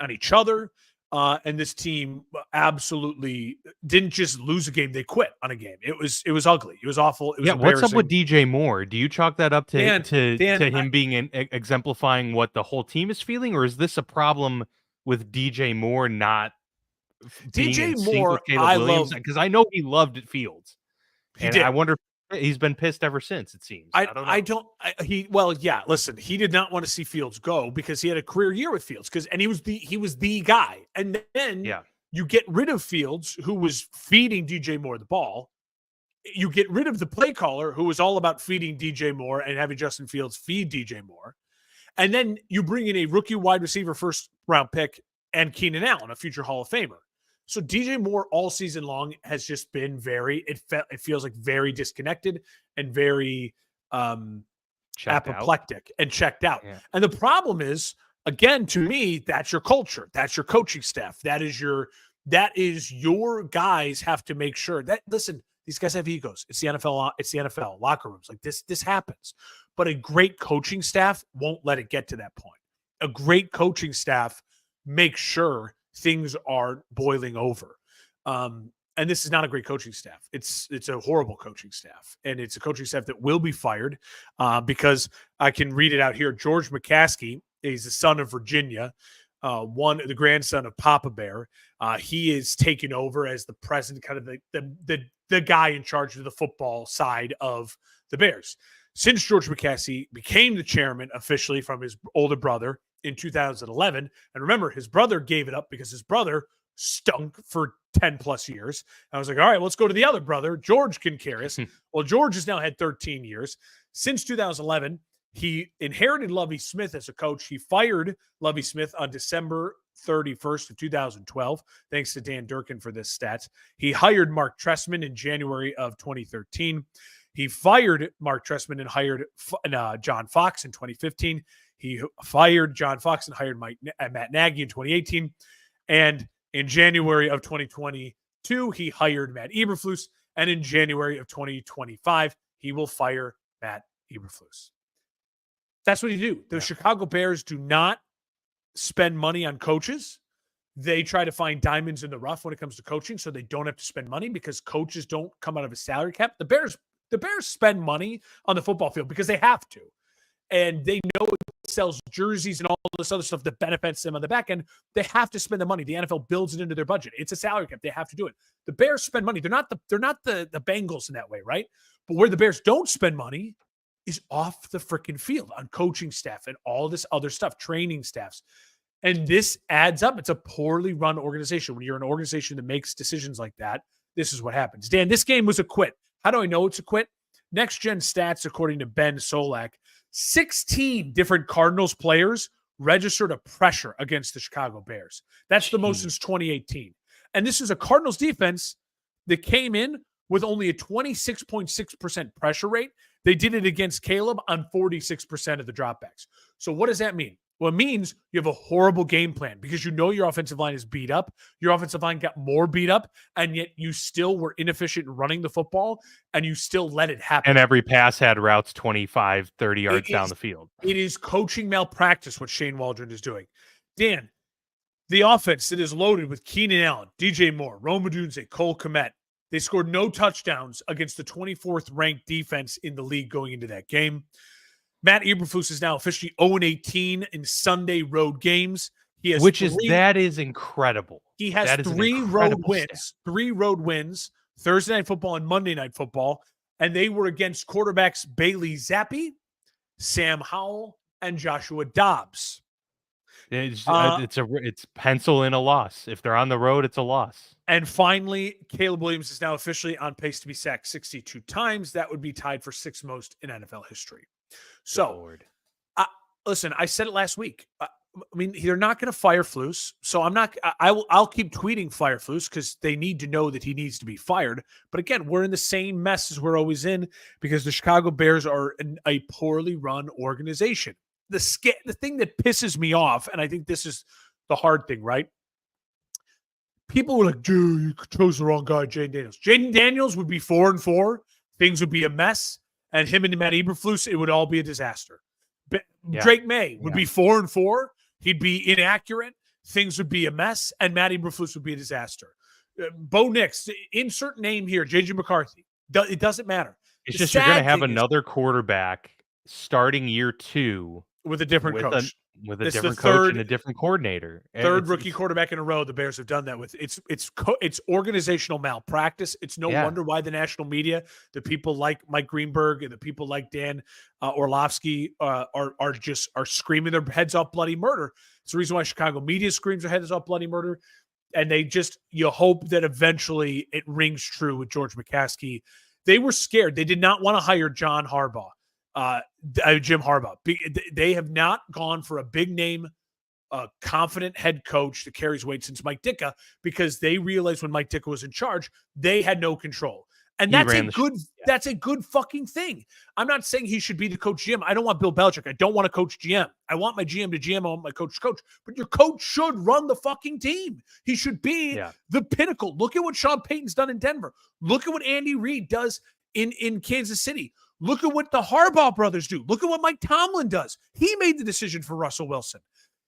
on each other. And this team absolutely didn't just lose a game; they quit on a game. It was ugly. It was awful. It was what's up with DJ Moore? Do you chalk that up to him being exemplifying what the whole team is feeling, or is this a problem with DJ Moore not being DJ in sync Moore? With Caleb Williams? Because I know he loved Fields, and I wonder if he's been pissed ever since. It seems. I don't know. Listen, he did not want to see Fields go because he had a career year with Fields and he was the guy. And then you get rid of Fields, who was feeding DJ Moore the ball. You get rid of the play caller, who was all about feeding DJ Moore and having Justin Fields feed DJ Moore. And then you bring in a rookie wide receiver first round pick and Keenan Allen, a future Hall of Famer. So DJ Moore all season long has just been it feels like very disconnected and very apoplectic and checked out. Yeah. And the problem is, again, to me, that's your culture. That's your coaching staff. That is your guys have to make sure that, listen, these guys have egos. It's the NFL locker rooms. Like this happens. But a great coaching staff won't let it get to that point. A great coaching staff makes sure things are boiling over. And this is not a great coaching staff. It's a horrible coaching staff. And it's a coaching staff that will be fired because I can read it out here. George McCaskey, he's the son of Virginia, the grandson of Papa Bear. He is taken over as the president, kind of the guy in charge of the football side of the Bears. Since George McCaskey became the chairman officially from his older brother in 2011, and remember, his brother gave it up because his brother stunk for 10 plus years. I was like, all right, let's go to the other brother. George can carry us. Well, George has now had 13 years. Since 2011, he inherited Lovie Smith as a coach. He fired Lovie Smith on December 31st of 2012. Thanks to Dan Durkin for this stats. He hired Mark Trestman in January of 2013. He fired Mark Trestman and hired John Fox in 2015. He fired John Fox and hired Matt Nagy in 2018. And in January of 2022, he hired Matt Eberflus. And in January of 2025, he will fire Matt Eberflus. That's what you do. The Chicago Bears do not spend money on coaches. They try to find diamonds in the rough when it comes to coaching, so they don't have to spend money because coaches don't come out of a salary cap. The Bears spend money on the football field because they have to. And they know it sells jerseys and all this other stuff that benefits them on the back end. They have to spend the money. The NFL builds it into their budget. It's a salary cap. They have to do it. The Bears spend money. They're not the Bengals in that way, right? But where the Bears don't spend money is off the freaking field on coaching staff and all this other stuff, training staffs. And this adds up. It's a poorly run organization. When you're an organization that makes decisions like that, this is what happens. Dan, this game was a quit. How do I know it's a quit? Next Gen Stats, according to Ben Solak, 16 different Cardinals players registered a pressure against the Chicago Bears. That's the most since 2018. And this is a Cardinals defense that came in with only a 26.6% pressure rate. They did it against Caleb on 46% of the dropbacks. So what does that mean? Well, it means you have a horrible game plan because you know your offensive line is beat up. Your offensive line got more beat up, and yet you still were inefficient in running the football, and you still let it happen. And every pass had routes 25, 30 yards down the field. It is coaching malpractice what Shane Waldron is doing. Dan, The offense that is loaded with Keenan Allen, DJ Moore, Rome Odunze, Cole Kmet. They scored no touchdowns against the 24th ranked defense in the league going into that game. Matt Eberflus is now officially 0-18 in Sunday road games. He has that is incredible. He has three road wins, Thursday Night Football and Monday Night Football, and they were against quarterbacks Bailey Zappi, Sam Howell, and Joshua Dobbs. It's pencil in a loss. If they're on the road, it's a loss. And finally, Caleb Williams is now officially on pace to be sacked 62 times. That would be tied for sixth most in NFL history. So, listen, I said it last week. I mean, they're not going to fire Flus, so I'll keep tweeting fire Flus because they need to know that he needs to be fired. But again, we're in the same mess as we're always in because the Chicago Bears are a poorly run organization. The thing that pisses me off, and I think this is the hard thing, right? People were like, dude, you chose the wrong guy, Jaden Daniels. Jaden Daniels would be 4-4. Things would be a mess. And him and Matt Eberflus, it would all be a disaster. Drake May would be 4-4. He'd be inaccurate. Things would be a mess. And Matt Eberflus would be a disaster. Bo Nix, insert name here, J.J. McCarthy. It doesn't matter. It's just you're going to have another quarterback starting year 2 with a different coach. With a different coach and a different coordinator. Third rookie quarterback in a row the Bears have done that with. It's organizational malpractice. It's no wonder why the national media, the people like Mike Greenberg and the people like Dan Orlovsky are screaming their heads off bloody murder. It's the reason why Chicago media screams their heads off bloody murder. And you hope that eventually it rings true with George McCaskey. They were scared. They did not want to hire Jim Harbaugh. They have not gone for a big name, confident head coach that carries weight since Mike Ditka because they realized when Mike Ditka was in charge, they had no control. And that's a good fucking thing. I'm not saying he should be the coach GM. I don't want Bill Belichick. I don't want to coach GM. I want my GM to GM. I want my coach to coach. But your coach should run the fucking team. He should be the pinnacle. Look at what Sean Payton's done in Denver. Look at what Andy Reid does in Kansas City. Look at what the Harbaugh brothers do. Look at what Mike Tomlin does. He made the decision for Russell Wilson.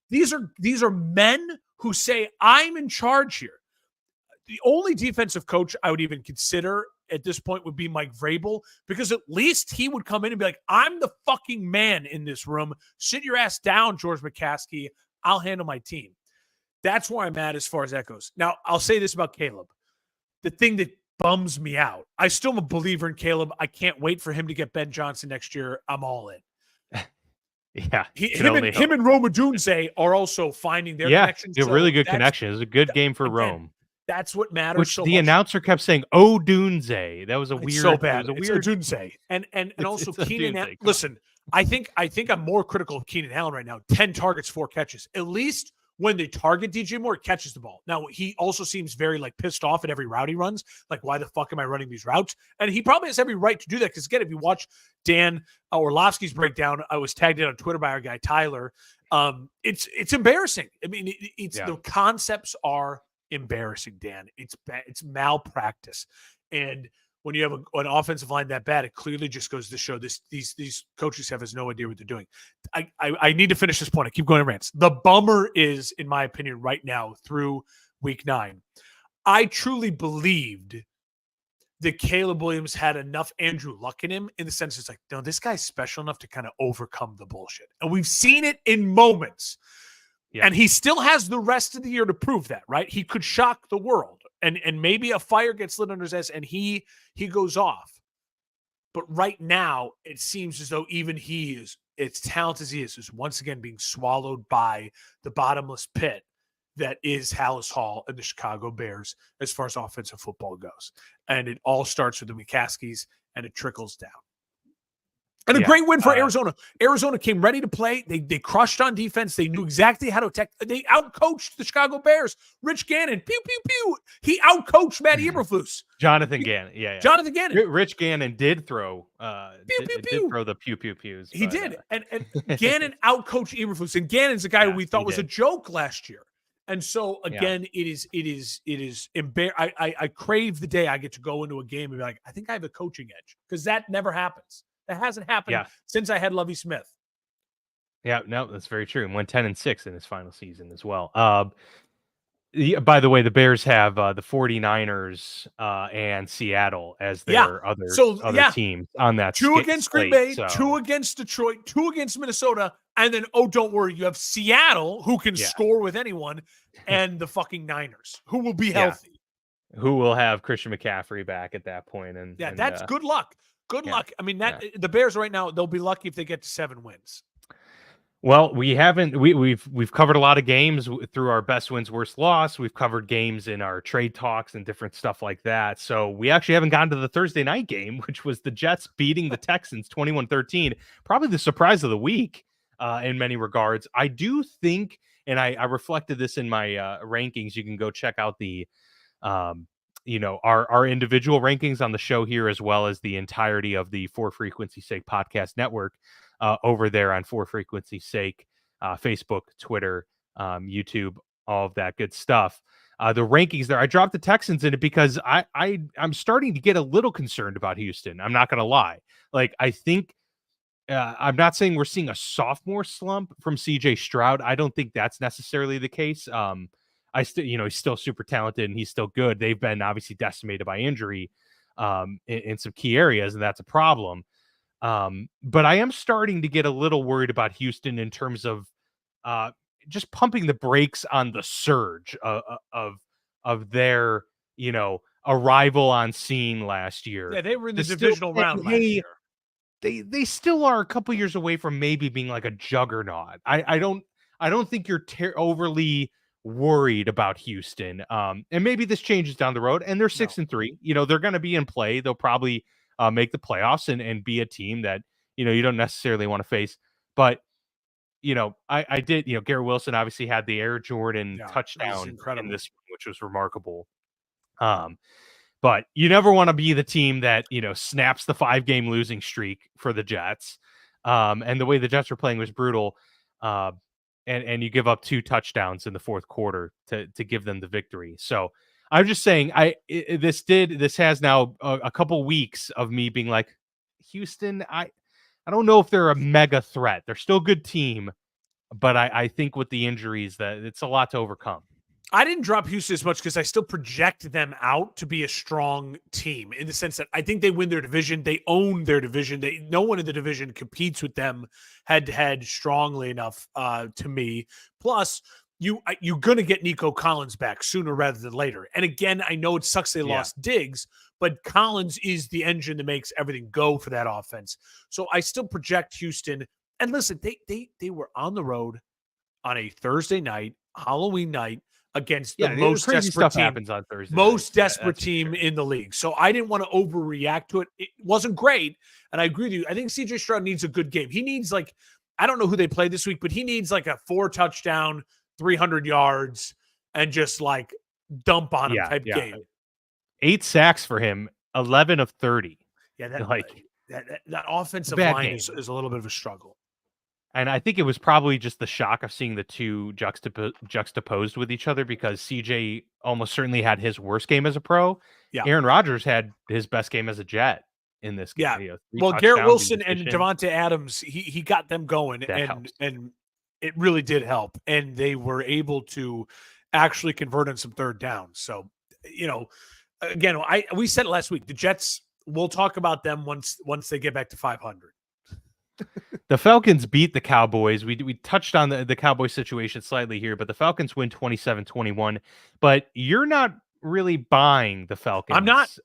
These are men who say, I'm in charge here. The only defensive coach I would even consider at this point would be Mike Vrabel, because at least he would come in and be like, I'm the fucking man in this room. Sit your ass down, George McCaskey. I'll handle my team. That's where I'm at as far as that goes. Now, I'll say this about Caleb. The thing that bums me out. I still am a believer in Caleb. I can't wait for him to get Ben Johnson next year. I'm all in. Him and Rome Odunze are also finding their connection. Yeah, really good connection. It was a good game for Rome. That's what matters. Which the announcer kept saying, Odunze. That was a weird. So bad. It was a weird Odunze. And also Keenan Allen. Listen, I think I'm more critical of Keenan Allen right now. 10 targets, 4 catches. At least when they target DJ Moore, he catches the ball. Now, he also seems very pissed off at every route he runs. Like, why the fuck am I running these routes? And he probably has every right to do that because, again, if you watch Dan Orlovsky's breakdown, I was tagged in on Twitter by our guy Tyler. It's embarrassing. I mean, the concepts are embarrassing, Dan. It's malpractice. And when you have an offensive line that bad, it clearly just goes to show these coaching staff has no idea what they're doing. I need to finish this point. I keep going to rants. The bummer is, in my opinion, right now through week 9, I truly believed that Caleb Williams had enough Andrew Luck in him, in the sense it's like, no, this guy's special enough to kind of overcome the bullshit. And we've seen it in moments. Yeah. And he still has the rest of the year to prove that, right? He could shock the world. And maybe a fire gets lit under his ass and he goes off. But right now, it seems as though even he is, as talented as he is once again being swallowed by the bottomless pit that is Hallis Hall and the Chicago Bears as far as offensive football goes. And it all starts with the McCaskies and it trickles down. And a great win for Arizona. Arizona came ready to play. They crushed on defense. They knew exactly how to attack. They outcoached the Chicago Bears. Rich Gannon, pew, pew, pew. He outcoached Matt Eberflus. Jonathan Gannon, yeah. Jonathan Gannon. Rich Gannon did throw did throw the pew, pew, pews. He did. And Gannon outcoached Eberflus. And Gannon's a guy who we thought was a joke last year. And so, again, it is embarrassing. I crave the day I get to go into a game and be like, I think I have a coaching edge, because that never happens. That hasn't happened since I had Lovie Smith. Yeah, no, that's very true. And went 10-6 in his final season as well. Yeah, by the way, the Bears have the 49ers and Seattle as Yeah. their other So, other yeah, teams on that 2 against Green slate. Bay, 2 So against Detroit, 2 against Minnesota, and then, oh, don't worry, you have Seattle, who can yeah, score with anyone, and the fucking Niners, who will be yeah. healthy. Who will have Christian McCaffrey back at that point? Yeah, And that's good luck. Good yeah, luck. I mean, yeah. the Bears right now, they'll be lucky if they get to 7 wins. Well, we haven't. We've covered a lot of games through our best wins, worst loss. We've covered games in our trade talks and different stuff like that. So we actually haven't gotten to the Thursday night game, which was the Jets beating the Texans 21-13. Probably the surprise of the week in many regards. I do think, and I reflected this in my rankings. You can go check out the our individual rankings on the show here, as well as the entirety of the For Frequency Sake podcast network over there on For Frequency Sake, Facebook, Twitter, YouTube, all of that good stuff. The rankings there, I dropped the Texans in it because I'm starting to get a little concerned about Houston. I'm not going to lie. Like, I think I'm not saying we're seeing a sophomore slump from CJ Stroud. I don't think that's necessarily the case. I still, he's still super talented and he's still good. They've been obviously decimated by injury in some key areas, and that's a problem. But I am starting to get a little worried about Houston in terms of just pumping the brakes on the surge of their, arrival on scene last year. Yeah, they were in the To still divisional say, round last hey, year. they still are a couple years away from maybe being like a juggernaut. I don't think you're overly worried about Houston. And maybe this changes down the road. And they're 6-3. They're going to be in play. They'll probably make the playoffs and be a team that you don't necessarily want to face. But I did. Garrett Wilson obviously had the Air Jordan Yeah, it was touchdown in incredible. this, which was remarkable. But you never want to be the team that, snaps the 5-game losing streak for the Jets. And the way the Jets were playing was brutal. And you give up 2 touchdowns in the fourth quarter to give them the victory. So I'm just saying, this has now a couple weeks of me being like, Houston, I don't know if they're a mega threat. They're still a good team, but I think with the injuries that it's a lot to overcome. I didn't drop Houston as much because I still project them out to be a strong team in the sense that I think they win their division. They own their division. No one in the division competes with them head to head strongly enough to me. Plus, you're going to get Nico Collins back sooner rather than later. And again, I know it sucks they lost Diggs, but Collins is the engine that makes everything go for that offense. So I still project Houston. And listen, they were on the road on a Thursday night, Halloween night, against the most crazy desperate stuff team, happens on Thursday. most desperate team in the league. So I didn't want to overreact to it. It wasn't great. And I agree with you. I think CJ Stroud needs a good game. He needs I don't know who they play this week, but he needs a 4-touchdown, 300 yards, and just dump on him type game. 8 sacks for him, 11 of 30. Yeah, that offensive line is a little bit of a struggle. And I think it was probably just the shock of seeing the two juxtaposed with each other because CJ almost certainly had his worst game as a pro. Yeah. Aaron Rodgers had his best game as a Jet in this game. Yeah. Well, Garrett Wilson and Devontae Adams, he got them going, and it really did help. And they were able to actually convert on some third downs. So, again, we said it last week. The Jets, we'll talk about them once they get back to 500. The Falcons beat the Cowboys. We touched on the Cowboys situation slightly here, but the Falcons win 27-21. But you're not really buying the Falcons. I'm not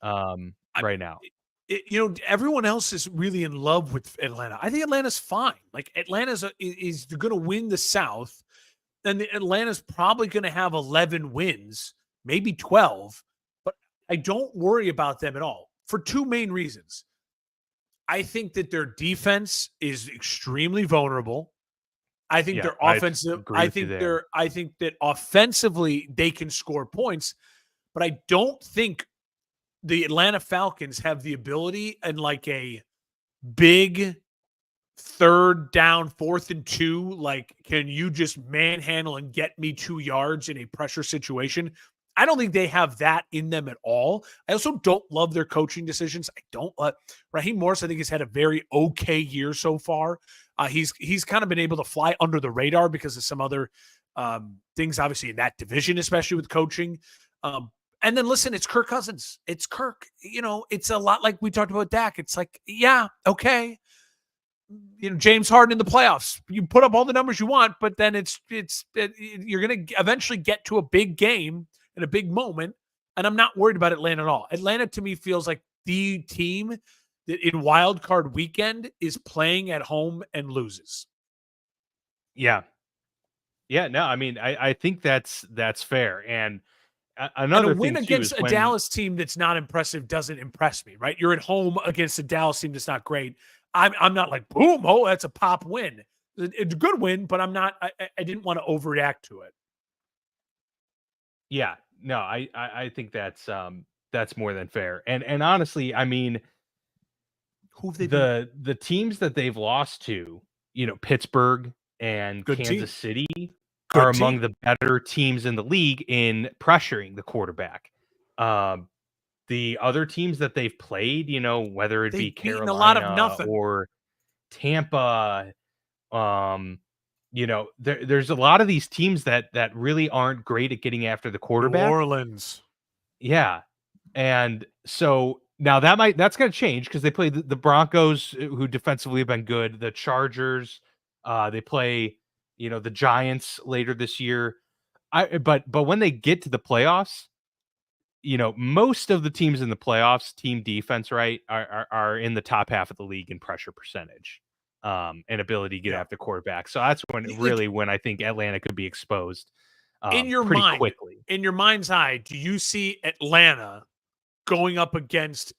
right now. Everyone else is really in love with Atlanta. I think Atlanta's fine. Atlanta's is going to win the South, and Atlanta's probably going to have 11 wins, maybe 12. But I don't worry about them at all for 2 main reasons. I think that their defense is extremely vulnerable. I think their offensive. I think that offensively they can score points, but I don't think the Atlanta Falcons have the ability and a big 3rd down, 4th and 2. Can you just manhandle and get me 2 yards in a pressure situation? I don't think they have that in them at all. I also don't love their coaching decisions. I don't. Raheem Morris, I think, has had a very okay year so far. He's kind of been able to fly under the radar because of some other things obviously in that division, especially with coaching. And then listen, it's Kirk Cousins. It's Kirk. It's a lot like we talked about Dak. It's like, yeah, okay. James Harden in the playoffs. You put up all the numbers you want, but then you're going to eventually get to a big game and a big moment. And I'm not worried about Atlanta at all. Atlanta to me feels like the team that in wild card weekend is playing at home and loses. Yeah. Yeah. No, I mean, I think that's fair. And And another a win thing too against is a when Dallas team that's not impressive doesn't impress me, right? You're at home against a Dallas team that's not great. I'm not like, boom, oh, that's a pop win. It's a good win, but I'm not. I didn't want to overreact to it. yeah, no, I think that's more than fair. And honestly, I mean, Who have they been? the teams that they've lost to, Pittsburgh and Good Kansas team. City are Good among team. the better teams in the league in pressuring the quarterback. Um, the other teams that they've played, whether it be They've beaten a lot of Carolina nothing. or Tampa, there's a lot of these teams that really aren't great at getting after the New quarterback. Orleans. Yeah. And so now that's going to change because they play the Broncos, who defensively have been good, the Chargers, they play, the Giants later this year. But when they get to the playoffs, most of the teams in the playoffs, team defense, right, are in the top half of the league in pressure percentage, and ability to get Yeah. after quarterback. So that's when I think Atlanta could be exposed, In your pretty mind, quickly. in your mind's eye, do you see Atlanta going up against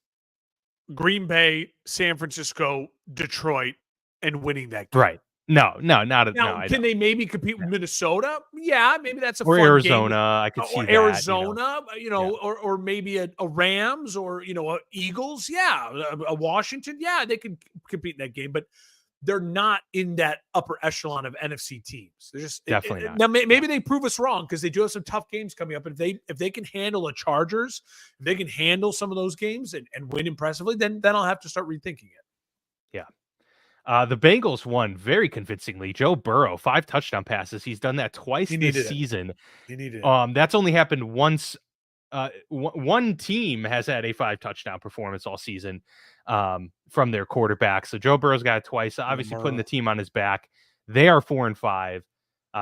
Green Bay, San Francisco, Detroit, and winning that game? Right. No, no, no, Now, I can don't. they maybe compete with Minnesota? Yeah, maybe that's a Or fun game. Arizona, I could see Or that. Arizona, Yeah. or maybe a Rams or a Eagles. Yeah, a Washington. Yeah, they could compete in that game, but they're not in that upper echelon of NFC teams. They're just Definitely not. now. Maybe No. they prove us wrong because they do have some tough games coming up. If they can handle the Chargers, if they can handle some of those games and win impressively, then I'll have to start rethinking it. Yeah. The Bengals won very convincingly. Joe Burrow, 5 touchdown passes. He's done that twice He this needed it. season. He needed it. That's only happened once. One team has had a 5 touchdown performance all season, from their quarterback. So Joe Burrow's got it twice, obviously putting the team on his back. They are 4-5.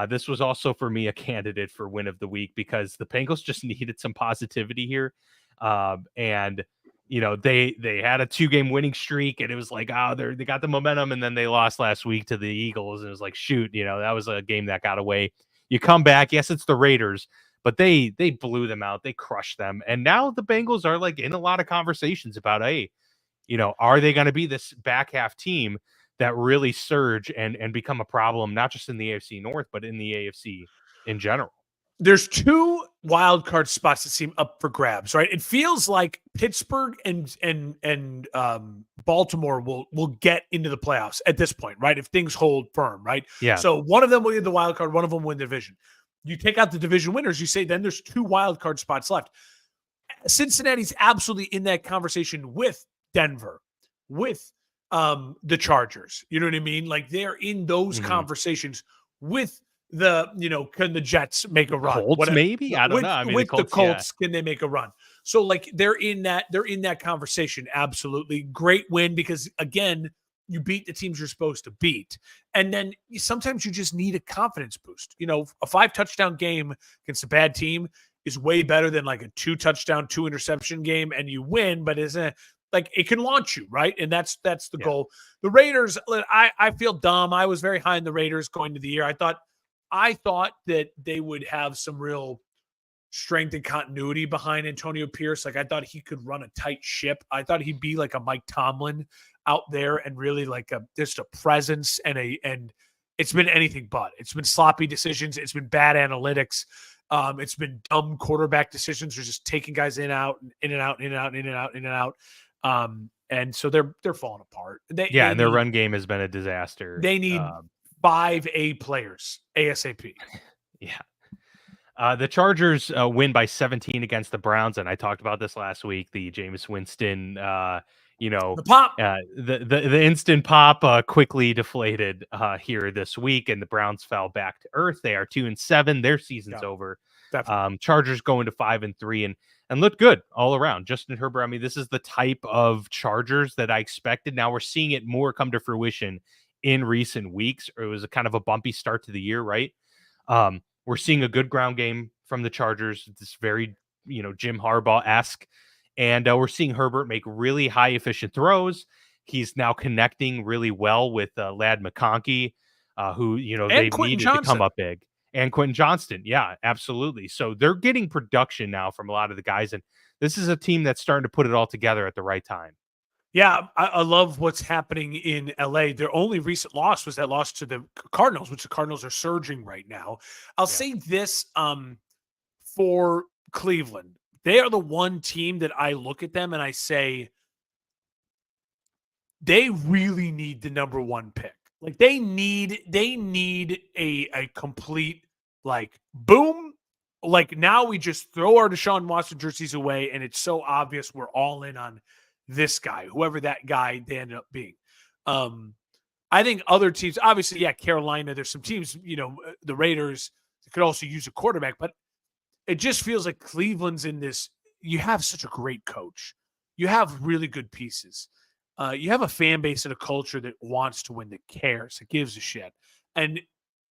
This was also for me a candidate for win of the week because the Bengals just needed some positivity here. And they had a 2-game winning streak, and it was like, they got the momentum, and then they lost last week to the Eagles, and it was like, shoot, that was a game that got away. You come back, yes, it's the Raiders, but they blew them out, they crushed them, and now the Bengals are like in a lot of conversations about, hey, are they going to be this back half team that really surge and become a problem, not just in the AFC North, but in the AFC in general? There's 2 wild card spots that seem up for grabs, right? It feels like Pittsburgh and Baltimore will get into the playoffs at this point, right? If things hold firm, right? Yeah. So one of them will win the wild card, one of them will win the division. You take out the division winners, you say then there's 2 wild card spots left. Cincinnati's absolutely in that conversation with Denver, with the Chargers. You know what I mean? Like they're in those conversations with can the Jets make a run? Colts, maybe? I don't know. I mean, with the Colts, yeah. can they make a run? So like they're in that conversation. Absolutely. Great win because again, you beat the teams you're supposed to beat. And then sometimes you just need a confidence boost. A 5 touchdown game against a bad team is way better than like a 2 touchdown, 2 interception game and you win, but isn't like it can launch you, right? And that's the goal. The Raiders, I feel dumb. I was very high in the Raiders going to the year. I thought that they would have some real strength and continuity behind Antonio Pierce. Like I thought he could run a tight ship. I thought he'd be like a Mike Tomlin out there and really like just a presence and it's been anything but. It's been sloppy decisions. It's been bad analytics. It's been dumb quarterback decisions. They're just taking guys in and out. And so they're falling apart. And their run game has been a disaster. They need 5 A players ASAP. Yeah. The Chargers win by 17 against the Browns, and I talked about this last week. The Jameis Winston, The pop. The instant pop quickly deflated here this week, and the Browns fell back to earth. They are 2-7. Their season's over. Definitely. Chargers going to 5-3 and look good all around. Justin Herbert. I mean, this is the type of Chargers that I expected. Now we're seeing it more come to fruition in recent weeks. Or it was a kind of a bumpy start to the year, right? We're seeing a good ground game from the Chargers. It's very, Jim Harbaugh-esque. And we're seeing Herbert make really high efficient throws. He's now connecting really well with Lad McConkey, who, they've Quentin needed to come Johnson. up big. And Quentin Johnston. Yeah, absolutely. So they're getting production now from a lot of the guys. And this is a team that's starting to put it all together at the right time. Yeah, I love what's happening in LA. Their only recent loss was that loss to the Cardinals, which the Cardinals are surging right now. I'll say this for Cleveland. They are the one team that I look at them and I say they really need the number one pick. Like they need a complete boom. Like now we just throw our Deshaun Watson jerseys away and it's so obvious we're all in on this guy, whoever that guy they ended up being. I think other teams, obviously, Carolina, there's some teams, the Raiders could also use a quarterback, but it just feels like Cleveland's in this. You have such a great coach. You have really good pieces. You have a fan base and a culture that wants to win, that cares, that gives a shit. And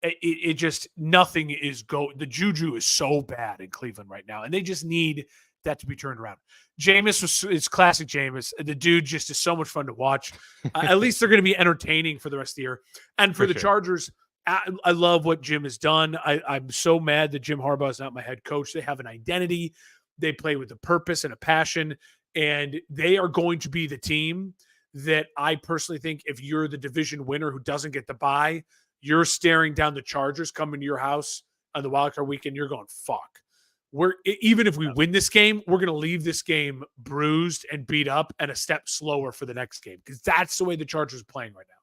it just, nothing is the juju is so bad in Cleveland right now. And they just need that to be turned around. Jameis it's classic Jameis. The dude just is so much fun to watch. At least they're going to be entertaining for the rest of the year. And for the Chargers, I love what Jim has done. I'm so mad that Jim Harbaugh is not my head coach. They have an identity. They play with a purpose and a passion, and they are going to be the team that I personally think if you're the division winner who doesn't get the bye, you're staring down the Chargers coming to your house on the wildcard weekend. You're going, fuck. Even if we win this game, we're going to leave this game bruised and beat up and a step slower for the next game because that's the way the Chargers are playing right now.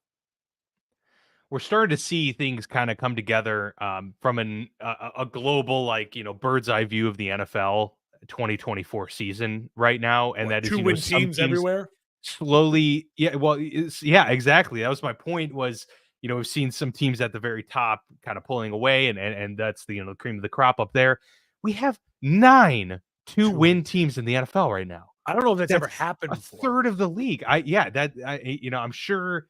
We're starting to see things kind of come together from a global, bird's eye view of the NFL 2024 season right now. And that is, two-win some teams everywhere. Slowly. Yeah. Well, exactly. That was my point was, we've seen some teams at the very top kind of pulling away and that's the, cream of the crop up there. We have 9 two-win teams in the NFL right now. I don't know if that's ever happened before. A third of the league. I'm sure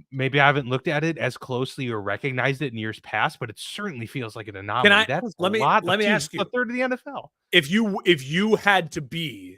maybe I haven't looked at it as closely or recognized it in years past, but it certainly feels like an anomaly. That is let me ask you, a third of the NFL. If you had to be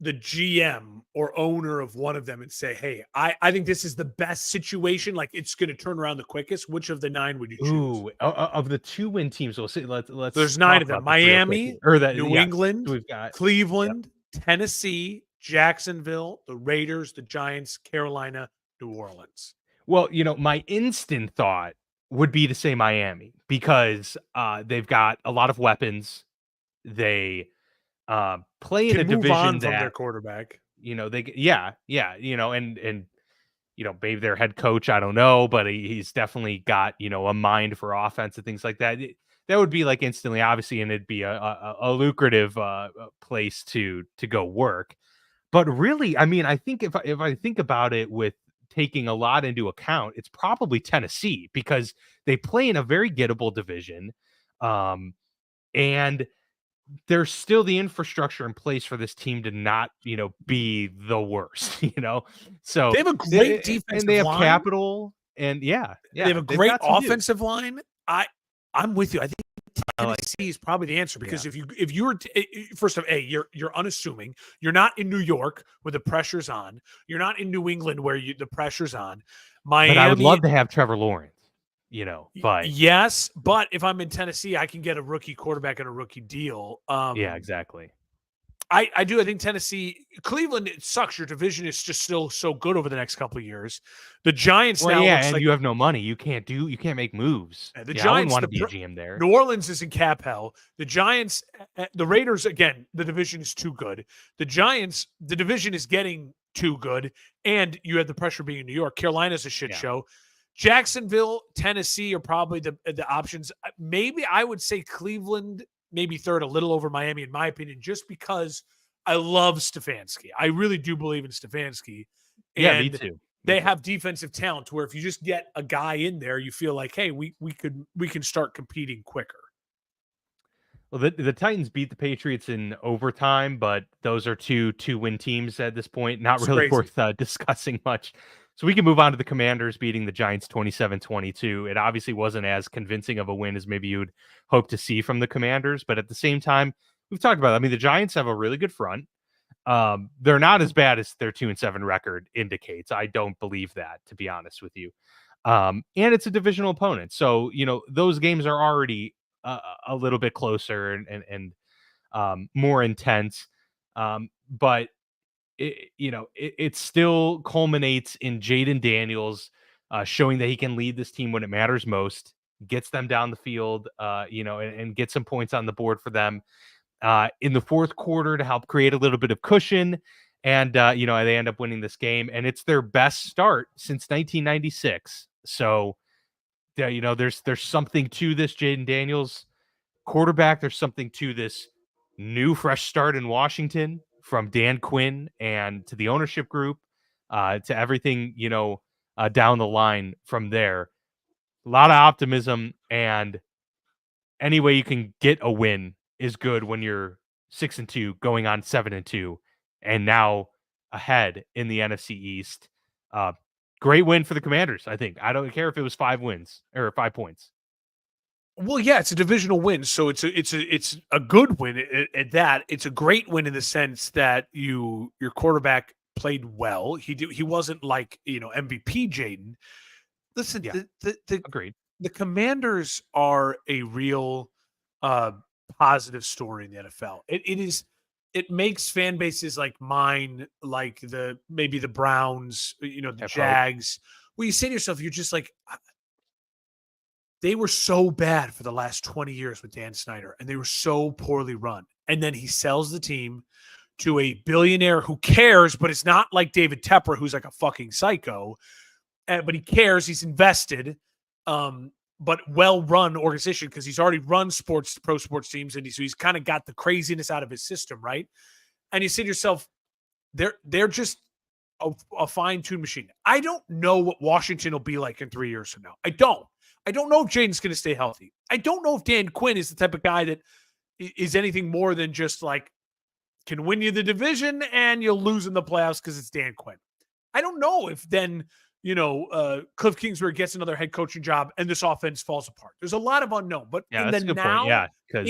the GM or owner of one of them and say, hey, I think this is the best situation, like it's going to turn around the quickest, which of the 9 would you choose? Ooh, of the 2-win teams, we'll see. Let's There's 9 of them. Miami, New England, we've got Cleveland, Tennessee, Jacksonville, the Raiders, the Giants, Carolina, New Orleans. Well, my instant thought would be to say Miami because they've got a lot of weapons. They play in a division from their quarterback. And maybe their head coach, I don't know, but he's definitely got, a mind for offense and things like that. That would be like instantly, obviously, and it'd be a lucrative place to go work. But really, I mean, I think if I think about it with taking a lot into account, it's probably Tennessee because they play in a very gettable division. And there's still the infrastructure in place for this team to not, be the worst, So they have a great defense and they have capital and they have a great offensive line. I'm with you. I think Tennessee is probably the answer because if you're first of you're unassuming. You're not in New York where the pressure's on. You're not in New England where the pressure's on. Miami. But I would love to have Trevor Lawrence. But yes, but if I'm in Tennessee, I can get a rookie quarterback and a rookie deal. Yeah, exactly. I do. I think Tennessee, Cleveland, it sucks. Your division is just still so good over the next couple of years. The Giants now, and you have no money. You can't make moves. The Giants want to be a GM there. New Orleans is in cap hell. The Giants, the Raiders, again, the division is too good. The Giants, the division is getting too good, and you have the pressure being in New York. Carolina's a shit show. Jacksonville, Tennessee are probably the options. Maybe I would say Cleveland, maybe third, a little over Miami, in my opinion, just because I love Stefanski. I really do believe in Stefanski. Yeah, me And too. Me they too. have defensive talent where if you just get a guy in there, you feel like, hey, we can start competing quicker. Well, the Titans beat the Patriots in overtime, but those are two-win teams at this point. Not It's really crazy. worth discussing much. So we can move on to the Commanders beating the Giants 27-22. It obviously wasn't as convincing of a win as maybe you would hope to see from the Commanders, but at the same time, we've talked about it. I mean, the Giants have a really good front. They're not as bad as their 2-7 record indicates. I don't believe that, to be honest with you. And it's a divisional opponent. So, those games are already a little bit closer and more intense. But it still culminates in Jaden Daniels showing that he can lead this team when it matters most, gets them down the field, and get some points on the board for them in the fourth quarter to help create a little bit of cushion. And, they end up winning this game, and it's their best start since 1996. So, yeah, there's something to this Jaden Daniels quarterback. There's something to this new fresh start in Washington from Dan Quinn and to the ownership group, to everything, down the line from there. A lot of optimism, and any way you can get a win is good when you're 6-2 going on 7-2 and now ahead in the NFC East. Great win for the Commanders, I think. I don't care if it was 5 wins or 5 points. Well, yeah, it's a divisional win, so it's a good win at that. It's a great win in the sense that your quarterback played well. He wasn't like MVP Jaden. Listen, Yeah, agreed. the Commanders are a real uh, positive story in the NFL. It makes fan bases like mine, like maybe the Browns, the Have hope. Jags. Well, you say to yourself, you're just like, they were so bad for the last 20 years with Dan Snyder, and they were so poorly run. And then he sells the team to a billionaire who cares, but it's not like David Tepper, who's like a fucking psycho. But he cares. He's invested, but well-run organization because he's already run pro sports teams, and so he's kind of got the craziness out of his system, right? And you say to yourself, they're just a fine-tuned machine. I don't know what Washington will be like in 3 years from now. I don't know if Jaden's going to stay healthy. I don't know if Dan Quinn is the type of guy that is anything more than just like can win you the division and you'll lose in the playoffs because it's Dan Quinn. I don't know if then, Cliff Kingsbury gets another head coaching job and this offense falls apart. There's a lot of unknown, but Yeah, that's a good point. Yeah, because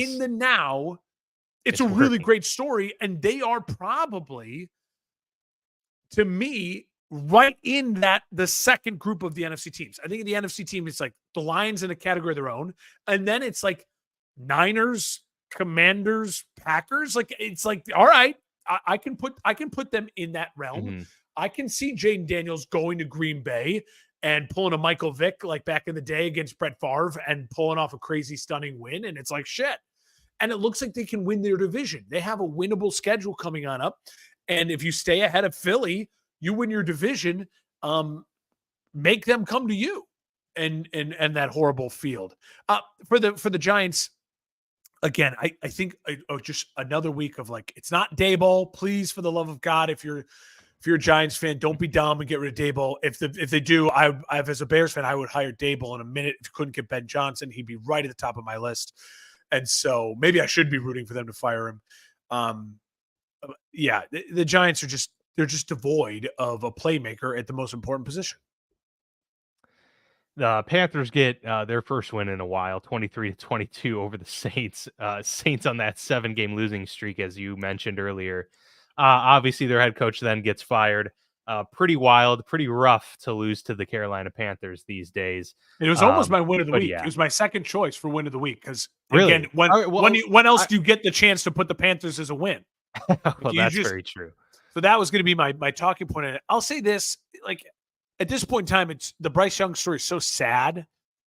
it's a really great story. And they are probably, to me, right in the second group of the NFC teams. I think in the NFC team, it's like the Lions in a category of their own. And then it's like Niners, Commanders, Packers. Like, it's like, all right, I can put them in that realm. Mhm. I can see Jaden Daniels going to Green Bay and pulling a Michael Vick like back in the day against Brett Favre and pulling off a crazy, stunning win. And it's like, shit. And it looks like they can win their division. They have a winnable schedule coming on up. And if you stay ahead of Philly, you win your division, make them come to you and that horrible field. For the Giants, again, I think just another week of like, it's not Daboll. Please, for the love of God, if you're a Giants fan, don't be dumb and get rid of Daboll. If they do, I've as a Bears fan, I would hire Daboll in a minute. If you couldn't get Ben Johnson, he'd be right at the top of my list. And so maybe I should be rooting for them to fire him. Yeah, the Giants they're just devoid of a playmaker at the most important position. The Panthers get their first win in a while, 23-22 over the Saints. Saints on that 7-game losing streak, as you mentioned earlier. Obviously, their head coach then gets fired. Pretty wild, pretty rough to lose to the Carolina Panthers these days. It was almost my win of the week. Yeah. It was my second choice for win of the week because, really? Again, when else do you get the chance to put the Panthers as a win? Well, that's very true. So that was going to be my talking point. And I'll say this, like, at this point in time, it's the Bryce Young story is so sad.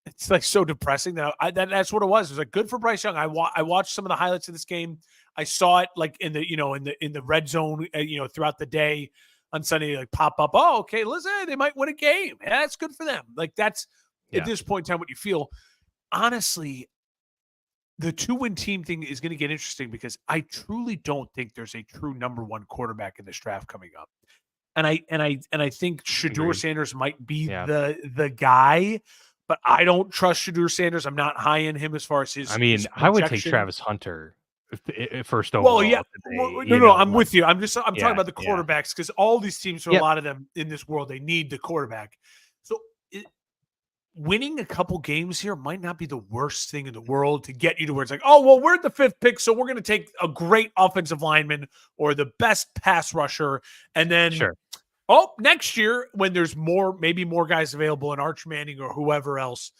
It's like so depressing that's what it was. It was like good for Bryce Young. I watched some of the highlights of this game. I saw it like in the red zone, throughout the day on Sunday, like pop up. Oh, okay, listen, they might win a game. Yeah, that's good for them. Like that's at this point in time what you feel. Honestly, the 2-win team thing is going to get interesting because I truly don't think there's a true number one quarterback in this draft coming up. And I think Shedeur Agreed. Sanders might be Yeah. the guy, but I don't trust Shedeur Sanders. I'm not high in him as far as I his mean, I would take projection. Travis Hunter first Well, yeah. overall today. No, You no, know, I'm like, with you. I'm talking yeah, about the yeah, quarterbacks because all these teams, for a yep, lot of them in this world, they need the quarterback. So winning a couple games here might not be the worst thing in the world to get you to where it's like, oh, well, we're at the 5th pick, so we're going to take a great offensive lineman or the best pass rusher. And then, sure, next year when there's maybe more guys available and Arch Manning or whoever else,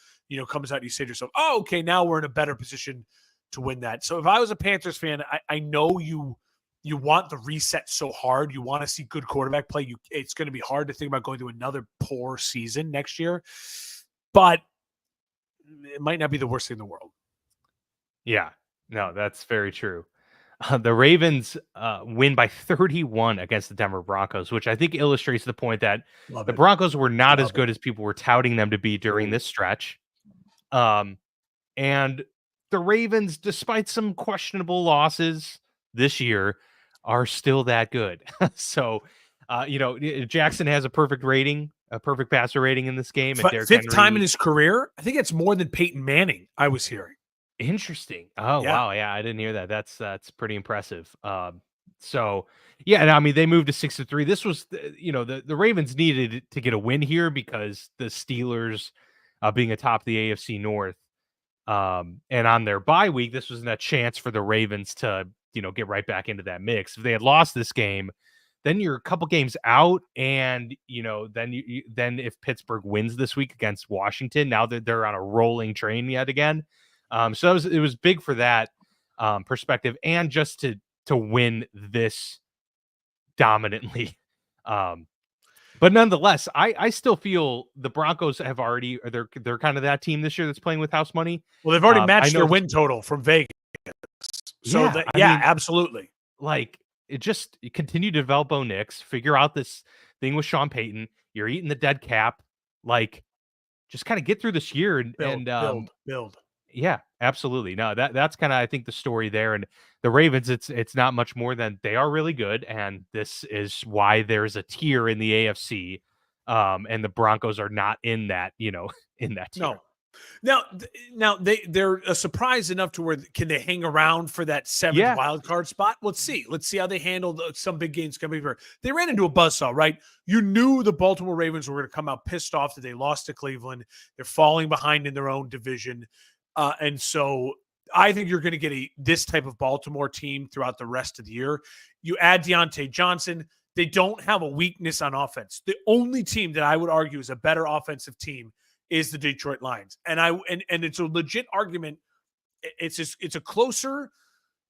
comes out, you say to yourself, oh, okay, now we're in a better position to win that. So if I was a Panthers fan, I know you want the reset so hard. You want to see good quarterback play. It's going to be hard to think about going to another poor season next year. But it might not be the worst thing in the world. yeah, no, that's very true. The Ravens win by 31 against the Denver Broncos, which I think illustrates the point that Love the it. Broncos were not as Love good it. as people were touting them to be during this stretch. And the Ravens, despite some questionable losses this year, are still that good. So, Jackson has a perfect rating, a perfect passer rating in this game, and Derrick 5th time in Henry. his career. I think it's more than Peyton Manning, I was hearing. Interesting. Oh, Yeah. wow. Yeah, I didn't hear that. That's pretty impressive. So yeah, and I mean they moved to 6-3. This was the Ravens needed to get a win here because the Steelers being atop the AFC North. And on their bye week, this was a chance for the Ravens to, get right back into that mix. If they had lost this game, then you're a couple games out, and then if Pittsburgh wins this week against Washington, now that they're on a rolling train yet again. So it was big for that perspective, and just to win this dominantly. But nonetheless, I still feel the Broncos have already they're kind of that team this year that's playing with house money. Well, they've already I matched know their this. win total from Vegas. So Yeah, that, I yeah, mean, absolutely. like you continue to develop Bo Nix, figure out this thing with Sean Payton. You're eating the dead cap, like just kind of get through this year Build. yeah, absolutely. No, that's kind of I think the story there. And the Ravens, it's not much more than they are really good, and this is why there's a tier in the AFC. And the Broncos are not in that, in that tier. No. Now they're a surprise enough to where can they hang around for that 7th Yeah, wild card spot? Let's see. Let's see how they handle some big games coming here. They ran into a buzzsaw, right? You knew the Baltimore Ravens were going to come out pissed off that they lost to Cleveland. They're falling behind in their own division, and so I think you're going to get this type of Baltimore team throughout the rest of the year. You add Deontay Johnson. They don't have a weakness on offense. The only team that I would argue is a better offensive team is the Detroit Lions. And it's a legit argument. It's a closer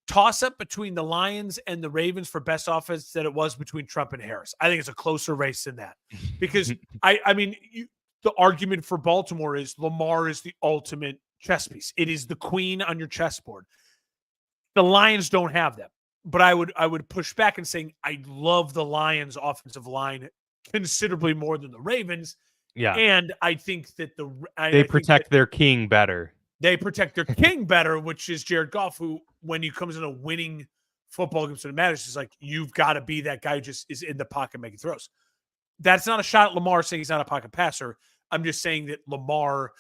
toss up between the Lions and the Ravens for best offense than it was between Trump and Harris. I think it's a closer race than that because the argument for Baltimore is Lamar is the ultimate chess piece. It is the queen on your chessboard. The Lions don't have them, but I would push back and saying I love the Lions offensive line considerably more than the Ravens. yeah. And I think that They protect their king better. they protect their king better, which is Jared Goff, who, when he comes in a winning football game, so it matters, is like, you've got to be that guy who just is in the pocket making throws. That's not a shot at Lamar saying he's not a pocket passer. I'm just saying that Lamar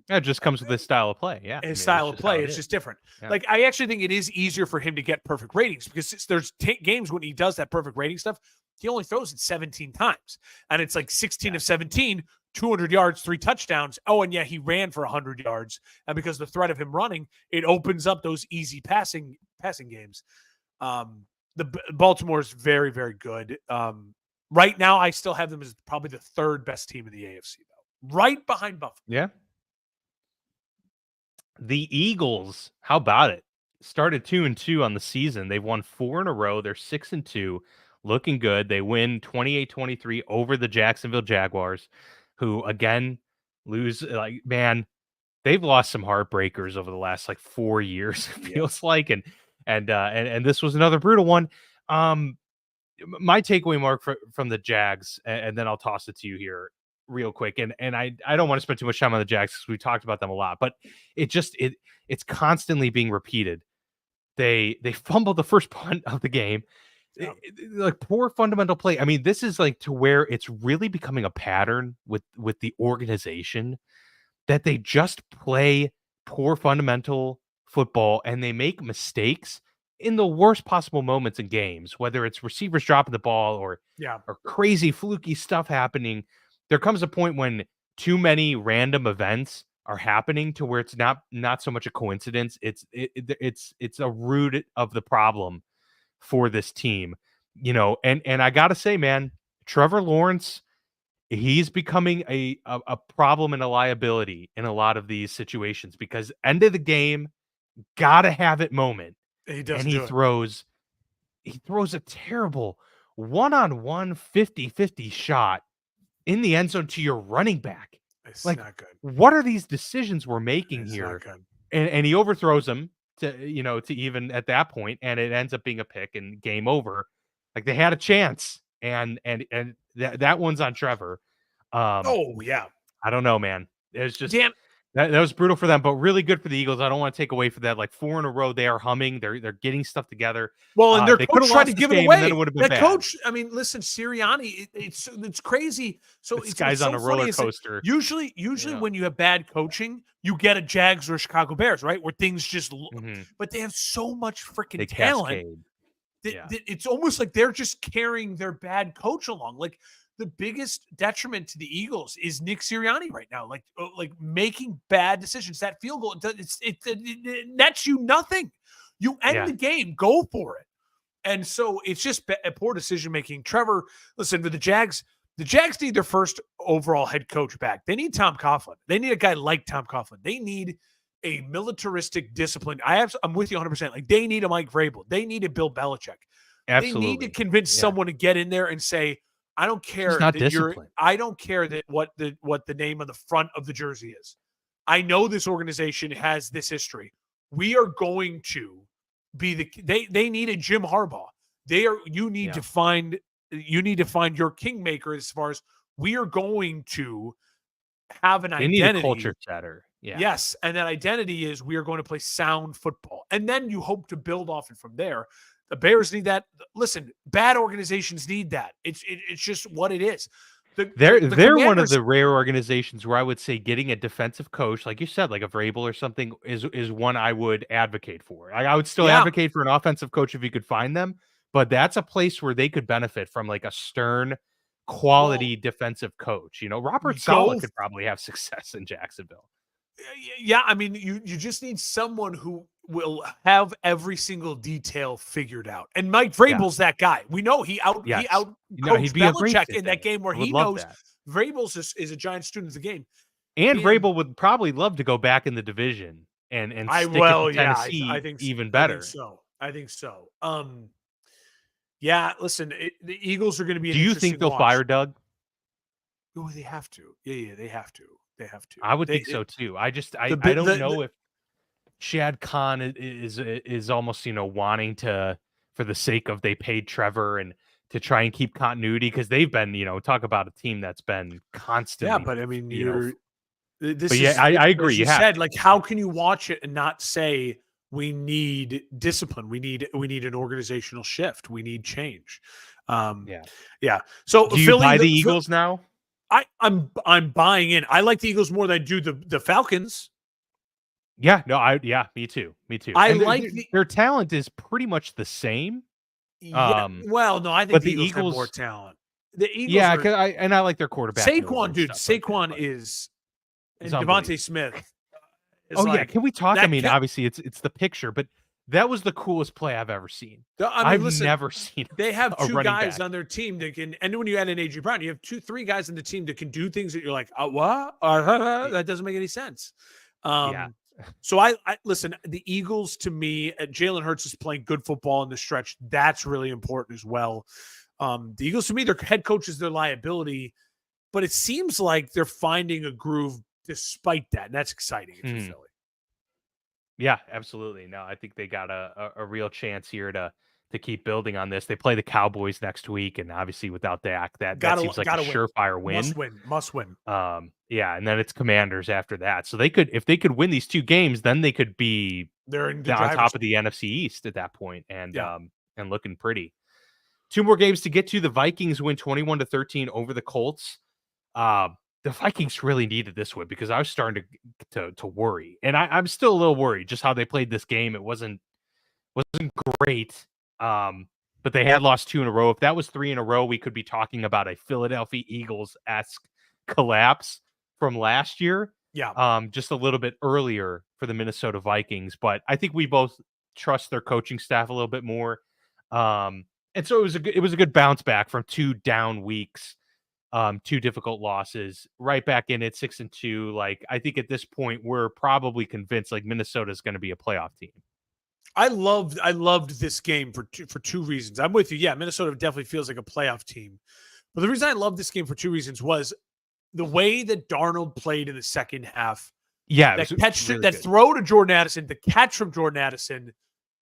It just comes with his style of play. Yeah. his style of play, it's just different. Yeah. Like, I actually think it is easier for him to get perfect ratings because there's games when he does that perfect rating stuff, he only throws it 17 times. And it's like 16 of 17, 200 yards, 3 touchdowns. Oh, and yeah, he ran for 100 yards. And because the threat of him running, it opens up those easy passing games. The Baltimore is very, very good. Right now, I still have them as probably the 3rd best team in the AFC, though, right behind Buffalo. Yeah. The Eagles, how about it? Started 2-2 on the season. They've won 4 in a row. They're 6-2, looking good. They win 28-23 over the Jacksonville Jaguars, who again lose. Like, man, they've lost some heartbreakers over the last 4 years. It feels like, and this was another brutal one. My takeaway, Mark, from the Jags, and then I'll toss it to you here. real quick, and I don't want to spend too much time on the Jags because we talked about them a lot, but it's constantly being repeated. They fumbled the first punt of the game. Yeah. Like poor fundamental play. I mean, this is like to where it's really becoming a pattern with the organization that they just play poor fundamental football and they make mistakes in the worst possible moments in games, whether it's receivers dropping the ball or Yeah. crazy fluky stuff happening. There comes a point when too many random events are happening to where it's not so much a coincidence. It's a root of the problem for this team, and I gotta say, man, Trevor Lawrence, he's becoming a problem and a liability in a lot of these situations because end of the game, gotta have it moment. He And doesn't do it. he throws a terrible one-on-one 50-50 shot in the end zone to your running back. It's Like, not good. what are these decisions we're making It's here? not good. And he overthrows him to even at that point, and it ends up being a pick and game over. Like they had a chance, and that one's on Trevor. Oh yeah. I don't know, man. It was just Dan, that was brutal for them, but really good for the Eagles. I don't want to take away from that. Like 4 in a row, they are humming. They're getting stuff together. well, and their They could coach have tried lost to this give it game, and then it away. would have been That bad. coach, I mean, listen, Sirianni, it's crazy. So This it's guy's so on a funny roller is that coaster. Usually Yeah. when you have bad coaching, you get a Jags or Chicago Bears, right? Where things just, Mhm. but they have so much freaking They talent cascade. that, Yeah. that it's almost like they're just carrying their bad coach along. Like the biggest detriment to the Eagles is Nick Sirianni right now, like making bad decisions. That field goal, it nets you nothing. You end Yeah. the game, go for it. And so it's just a poor decision making. Trevor, listen, with the Jags need their first overall head coach back. They need Tom Coughlin. They need a guy like Tom Coughlin. They need a militaristic discipline. I'm with you 100%. Like they need a Mike Vrabel. They need a Bill Belichick. They need to Absolutely. convince Yeah. someone to get in there and say, I don't It's care not that discipline. I don't care that what the name of the front of the jersey is. I know this organization has this history. We are going to be they need a Jim Harbaugh. You need to find your kingmaker as far as we are going to have an They identity. need a culture setter. Yeah. Yes, and that identity is we are going to play sound football. And then you hope to build off it from there. The Bears need that. Listen, bad organizations need that. It's just what it is. They're one of the rare organizations where I would say getting a defensive coach, like you said, like a Vrabel or something, is one I would advocate for. I would still advocate for an offensive coach if you could find them, but that's a place where they could benefit from like a stern, quality defensive coach. Robert Saleh could probably have success in Jacksonville. Yeah, I mean, you just need someone who will have every single detail figured out. And Mike Vrabel's that guy. We know he out coached Belichick in that game where he knows Vrabel's is a giant student of the game. And Vrabel would probably love to go back in the division and stick it to Tennessee I think even better. I think so. Yeah, listen, the Eagles are going to be. Do you think they'll fire Doug? Oh, they have to. Yeah, they have to. They have to. I would think so too. I don't know if Shad Khan is almost wanting to, for the sake of they paid Trevor and to try and keep continuity because they've been talk about a team that's been constantly. Yeah, but I mean I agree. You said like how can you watch it and not say we need discipline? We need an organizational shift. We need change. Yeah. So do you buy the Eagles now? I'm buying in. I like the Eagles more than I do the Falcons. Yeah, no, me too. I and like their talent is pretty much the same. Yeah, well, no, I think the Eagles have more talent. The Eagles, I like their quarterback. Saquon, dude. Saquon is and Devontae Smith. Can we talk? I mean, obviously, it's the picture, but that was the coolest play I've ever seen. I've never seen. They have two guys on their team that can, and when you add in A.J. Brown, you have 3 guys on the team that can do things that you're like, what? That doesn't make any sense. So I listen. The Eagles, to me, Jalen Hurts is playing good football in the stretch. That's really important as well. The Eagles, to me, their head coach is their liability, but it seems like they're finding a groove despite that, and that's exciting if you're Philly. Yeah, absolutely. No, I think they got a real chance here to to keep building on this. They play the Cowboys next week, and obviously without Dak, that Gotta seems like a gotta win. surefire win. Must win. Yeah, and then it's Commanders after that. So if they could win these 2 games, then they could be They're in the on driver's top of the NFC East at that point, Yeah. and looking pretty. 2 more games to get to. The Vikings win 21-13 over the Colts. Uh, the Vikings really needed this win because I was starting to worry, and I'm still a little worried just how they played this game. It wasn't great, but they had lost 2 in a row. If that was 3 in a row, we could be talking about a Philadelphia Eagles-esque collapse from last year. Yeah. Just a little bit earlier for the Minnesota Vikings, but I think we both trust their coaching staff a little bit more. And so it was a good bounce back from 2 down weeks, 2 difficult losses, right back in at 6-2. Like, I think at this point we're probably convinced like Minnesota is going to be a playoff team. I loved this game for two reasons. I'm with you. Yeah, Minnesota definitely feels like a playoff team. But the reason I love this game for 2 reasons was the way that Darnold played in the second half. Yeah, That catch, really that good throw to Jordan Addison, the catch from Jordan Addison,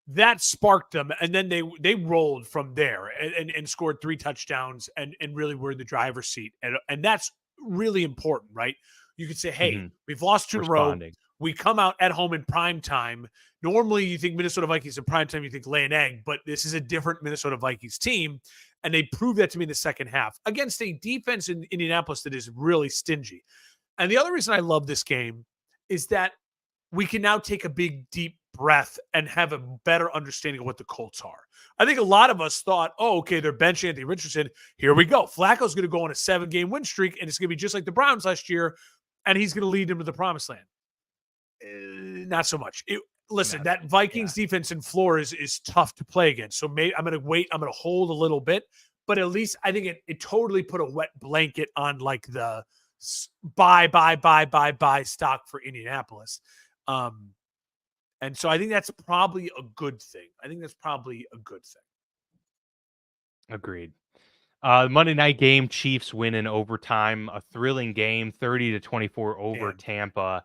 that sparked them, and then they rolled from there and scored 3 touchdowns and really were in the driver's seat, and that's really important, right? You could say, hey, we've lost 2 in a row. We come out at home in prime time. Normally, you think Minnesota Vikings in prime time, you think lay an egg, but this is a different Minnesota Vikings team, and they proved that to me in the second half against a defense in Indianapolis that is really stingy. And the other reason I love this game is that we can now take a big, deep breath and have a better understanding of what the Colts are. I think a lot of us thought, oh, okay, they're benching Anthony Richardson. Here we go. Flacco's going to go on a 7-game win streak, and it's going to be just like the Browns last year, and he's going to lead them to the promised land. Not so much. That Vikings defense and floor is tough to play against. So maybe I'm going to wait. I'm going to hold a little bit, but at least I think it totally put a wet blanket on like the buy stock for Indianapolis. And so I think that's probably a good thing. Agreed. Monday night game, Chiefs win in overtime, a thrilling game, 30-24 over Tampa.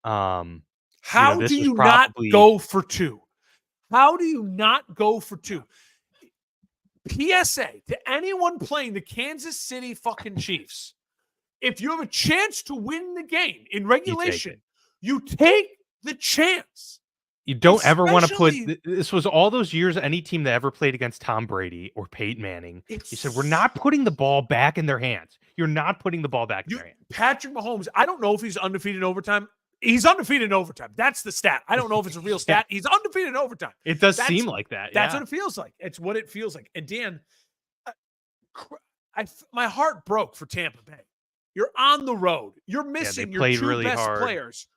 How do you not go for 2? How do you not go for 2? PSA to anyone playing the Kansas City fucking Chiefs. If you have a chance to win the game in regulation, you take the chance. You don't ever want to put – this was all those years, any team that ever played against Tom Brady or Peyton Manning. You said, we're not putting the ball back in their hands. You're not putting the ball back in their hands. Patrick Mahomes, I don't know if he's undefeated in overtime. He's undefeated in overtime. That's the stat. I don't know if it's a real stat. He's undefeated in overtime. It does seem like that. That's what it feels like. It's what it feels like. And Dan, my heart broke for Tampa Bay. You're on the road. You're missing your 2 really best players.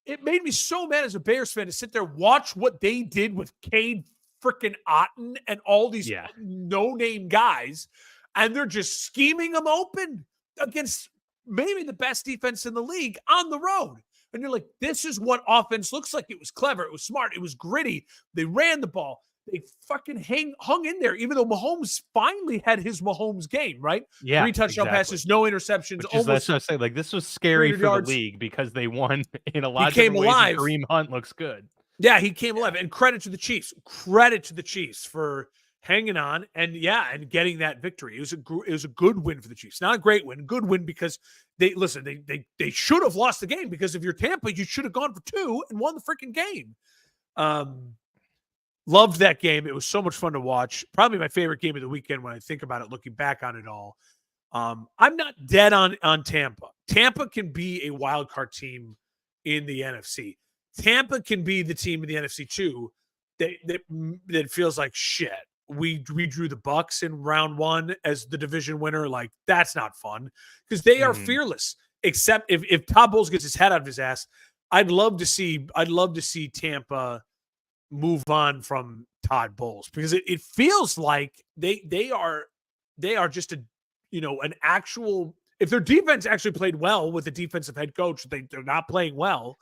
It made me so mad as a Bears fan to sit there, watch what they did with Cade freaking Otton and all these no-name guys, and they're just scheming them open against maybe the best defense in the league on the road. And you're like, this is what offense looks like. It was clever. It was smart. It was gritty. They ran the ball. They fucking hung in there, even though Mahomes finally had his Mahomes game, right? Yeah, 3 touchdown passes, no interceptions. That's what I say. Like, this was scary for the league because they won in a lot of different ways. Kareem Hunt looks good. Yeah, he came alive. And credit to the Chiefs. Credit to the Chiefs for hanging on and getting that victory. It was a good win for the Chiefs. Not a great win, good win because they should have lost the game because if you're Tampa, you should have gone for 2 and won the freaking game. Loved that game. It was so much fun to watch. Probably my favorite game of the weekend when I think about it, looking back on it all. I'm not dead on Tampa. Tampa can be a wild card team in the NFC. Tampa can be the team in the NFC too that feels like shit. We drew the Bucks in round 1 as the division winner. Like, that's not fun because they are fearless. Except if Todd Bowles gets his head out of his ass, I'd love to see Tampa move on from Todd Bowles because it feels like they are just an actual, if their defense actually played well with a defensive head coach, they're not playing well.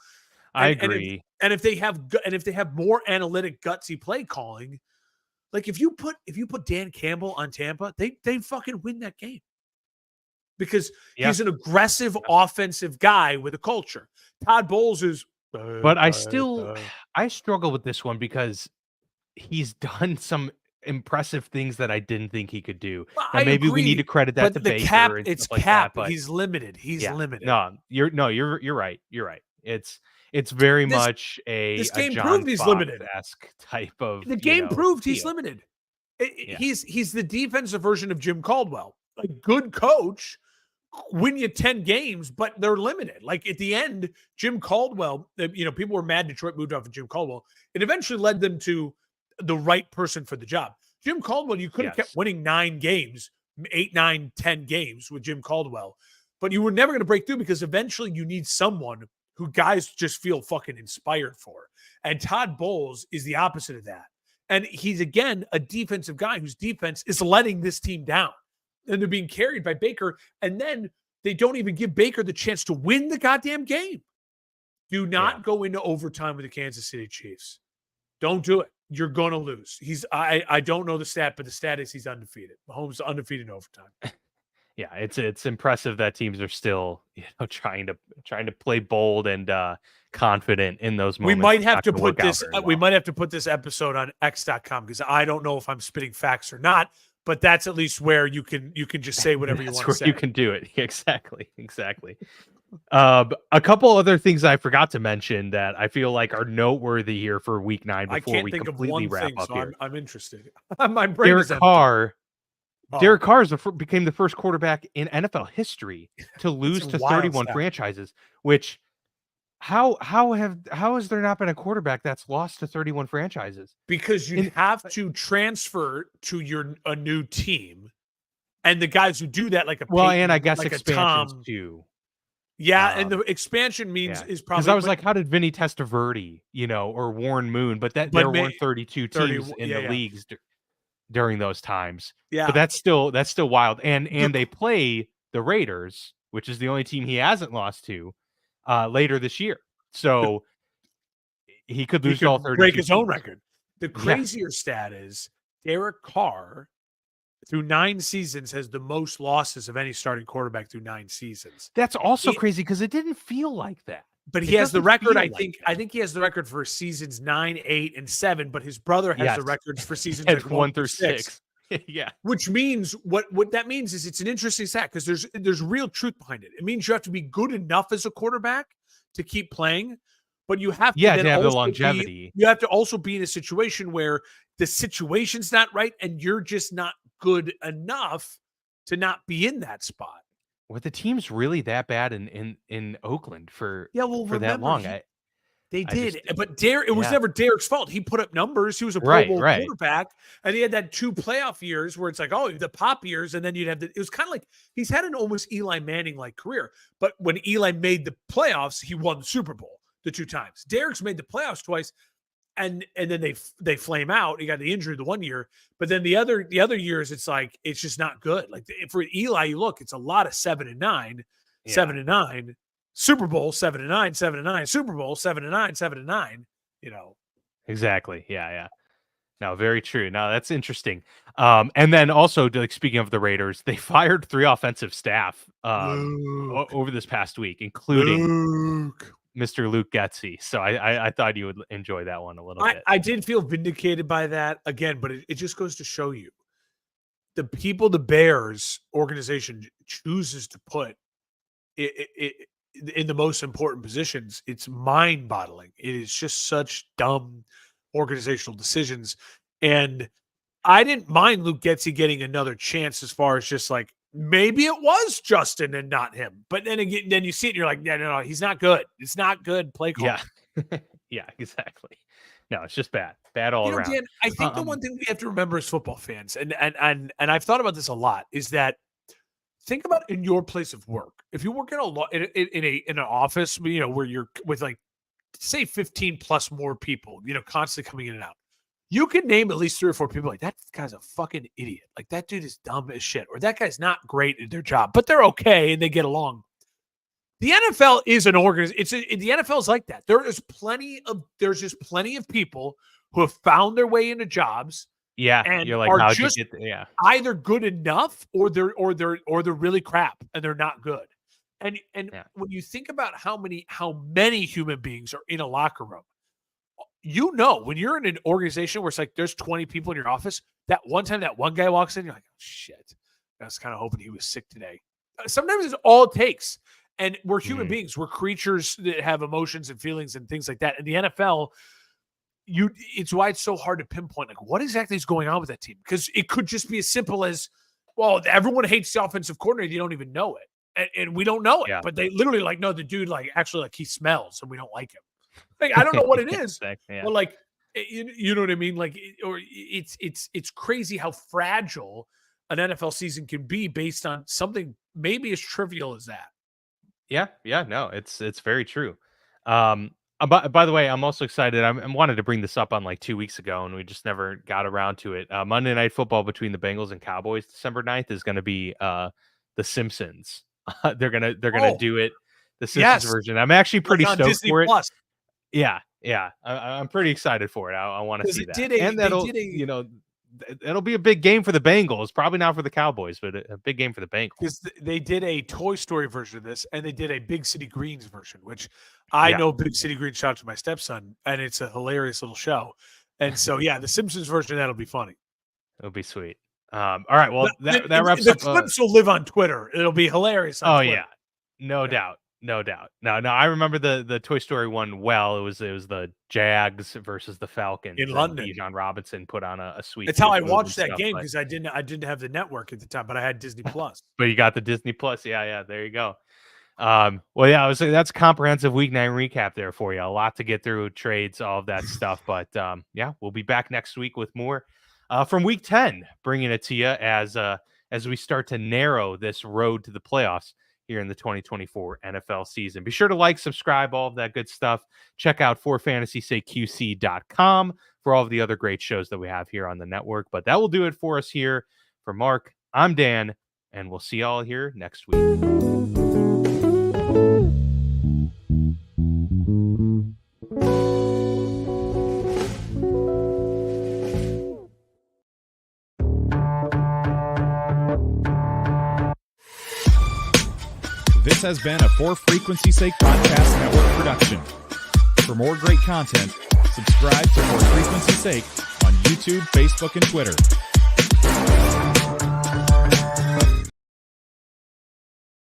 I agree. And if they have more analytic gutsy play calling, like if you put Dan Campbell on Tampa, they fucking win that game. Because he's an aggressive offensive guy with a culture. Todd Bowles is but I struggle with this one because he's done some impressive things that I didn't think he could do. Well, Now I maybe we need agree, to credit that to but the cap, Baker and it's stuff like that, cap. but He's limited. He's yeah. limited. You're right. You're right. It's very This much this a game John proved he's limited. Fox-esque type of, The game proved he's deal. limited. Yeah. He's the defensive version of Jim Caldwell. A good coach win you 10 games, but they're limited. Like at the end, Jim Caldwell, people were mad Detroit moved off of Jim Caldwell. It eventually led them to the right person for the job. Jim Caldwell, you could have kept winning 9 games, 8, 9, 10 games with Jim Caldwell, but you were never going to break through because eventually you need someone who guys just feel fucking inspired for. And Todd Bowles is the opposite of that. And he's, again, a defensive guy whose defense is letting this team down. And they're being carried by Baker. And then they don't even give Baker the chance to win the goddamn game. Do not go into overtime with the Kansas City Chiefs. Don't do it. You're going to lose. I don't know the stat, but the stat is he's undefeated. Mahomes is undefeated in overtime. Yeah, it's impressive that teams are still, trying to play bold and confident in those moments. We might have to put this we might have to put this episode on x.com because I don't know if I'm spitting facts or not, but that's at least where you can just say whatever you want to say. You can do it. Exactly. A couple other things I forgot to mention that I feel like are noteworthy here for week 9 before we completely wrap up here. I'm interested. My brain Derek Carr. Derek Carr became the first quarterback in NFL history to lose to 31 franchises, which how has there not been a quarterback that's lost to 31 franchises? Because you have to transfer to a new team. And the guys who do that, like a Peyton, and I guess like expansions too. Yeah, and the expansion means is probably because I was like, how did Vinny Testaverde, or Warren Moon, but there weren't 32 teams in the leagues during those times. Yeah, but that's still wild. And they play the Raiders, which is the only team he hasn't lost to, later this year. So he could lose to all 32 break his own record. The crazier stat is Derek Carr through 9 seasons has the most losses of any starting quarterback through 9 seasons. That's also crazy because it didn't feel like that. But he has the record. I think he has the record for seasons 9, 8, and 7. But his brother has the records for seasons like 1 through 6. Yeah, which means what that means is it's an interesting stat because there's real truth behind it. It means you have to be good enough as a quarterback to keep playing, but you have to to have the longevity. You have to also be in a situation where the situation's not right and you're just not good enough to not be in that spot. Were the teams really that bad in Oakland for that long? They did, but it was never Derek's fault. He put up numbers. He was a Pro Bowl quarterback, and he had that 2 playoff years where it's like, the pop years, and then you'd have it was kind of like he's had an almost Eli Manning-like career. But when Eli made the playoffs, he won the Super Bowl the 2 times. Derek's made the playoffs twice, and then they flame out. He got the injury the 1 year, but then the other years, it's like it's just not good. Like for Eli, you look, it's a lot of 7-9, 7-9. Super Bowl 7-9, 7-9, Super Bowl 7-9, 7-9. Exactly. Yeah. No, very true. No, that's interesting. And then also, speaking of the Raiders, they fired 3 offensive staff over this past week, including Mr. Luke Getsy. So I thought you would enjoy that one a little bit. I did feel vindicated by that again, but it just goes to show you the people the Bears organization chooses to put it in the most important positions. It's mind-boggling. It is just such dumb organizational decisions. And I didn't mind Luke Getsy getting another chance as far as just like, maybe it was Justin and not him. But then again, then you see it and you're like, no, he's not good. It's not good play call. Yeah. Yeah, exactly. No, it's just bad. Bad all around. Dan, I think the one thing we have to remember as football fans, and I've thought about this a lot, is that think about in your place of work. If you work in an office, where you're with like, say 15 plus more people, constantly coming in and out, you can name at least 3 or 4 people like that guy's a fucking idiot. Like that dude is dumb as shit, or that guy's not great at their job, but they're okay and they get along. The NFL is an organization. The NFL is like that. There's just plenty of people who have found their way into jobs. Yeah, and you're like, are just either good enough or they're really crap and they're not good. And when you think about how many human beings are in a locker room, when you're in an organization where it's like there's 20 people in your office, that one time that one guy walks in, you're like, oh, shit, I was kind of hoping he was sick today. Sometimes it's all it takes. And we're human beings. We're creatures that have emotions and feelings and things like that. In the NFL, it's why it's so hard to pinpoint, like, what exactly is going on with that team? Because it could just be as simple as, well, everyone hates the offensive coordinator. You don't even know it. And we don't know it. But they literally, like, no, the dude, like, actually, like, he smells and we don't like him. Like, I don't know what it is. But, like, you know what I mean? Like, it's crazy how fragile an NFL season can be based on something maybe as trivial as that. Yeah, no, it's very true. By the way, I'm also excited. I wanted to bring this up on like 2 weeks ago, and we just never got around to it. Monday Night Football between the Bengals and Cowboys, December 9th, is going to be The Simpsons. They're gonna do it, the Simpsons version. I'm actually pretty stoked Disney for it. Plus. Yeah. I'm pretty excited for it. I want to see that, and that'll it'll be a big game for the Bengals. Probably not for the Cowboys, but a big game for the Bengals. Because they did a Toy Story version of this, and they did a Big City Greens version, which I know Big City Greens. Shout out to my stepson, and it's a hilarious little show. And so, the Simpsons version, that'll be funny. It'll be sweet. All right, well, that wraps up. The clips will live on Twitter. It'll be hilarious on Twitter. No doubt. No, I remember the Toy Story one well. It was the Jags versus the Falcons in London. John Robinson put on a sweet. It's how I watched that game, because I didn't have the network at the time, but I had Disney Plus. But you got the Disney Plus, yeah. There you go. I was saying that's a comprehensive Week 9 recap there for you. A lot to get through, trades, all of that stuff. But we'll be back next week with more from Week 10, bringing it to you as we start to narrow this road to the playoffs here in the 2024 NFL season. Be sure to like, subscribe, all of that good stuff. Check out forfantasysakeqc.com for all of the other great shows that we have here on the network. But that will do it for us here. For Mark, I'm Dan, and we'll see y'all here next week. This has been a For Frequency's Sake Podcast Network production. For more great content, subscribe to For Frequency's Sake on YouTube, Facebook, and Twitter.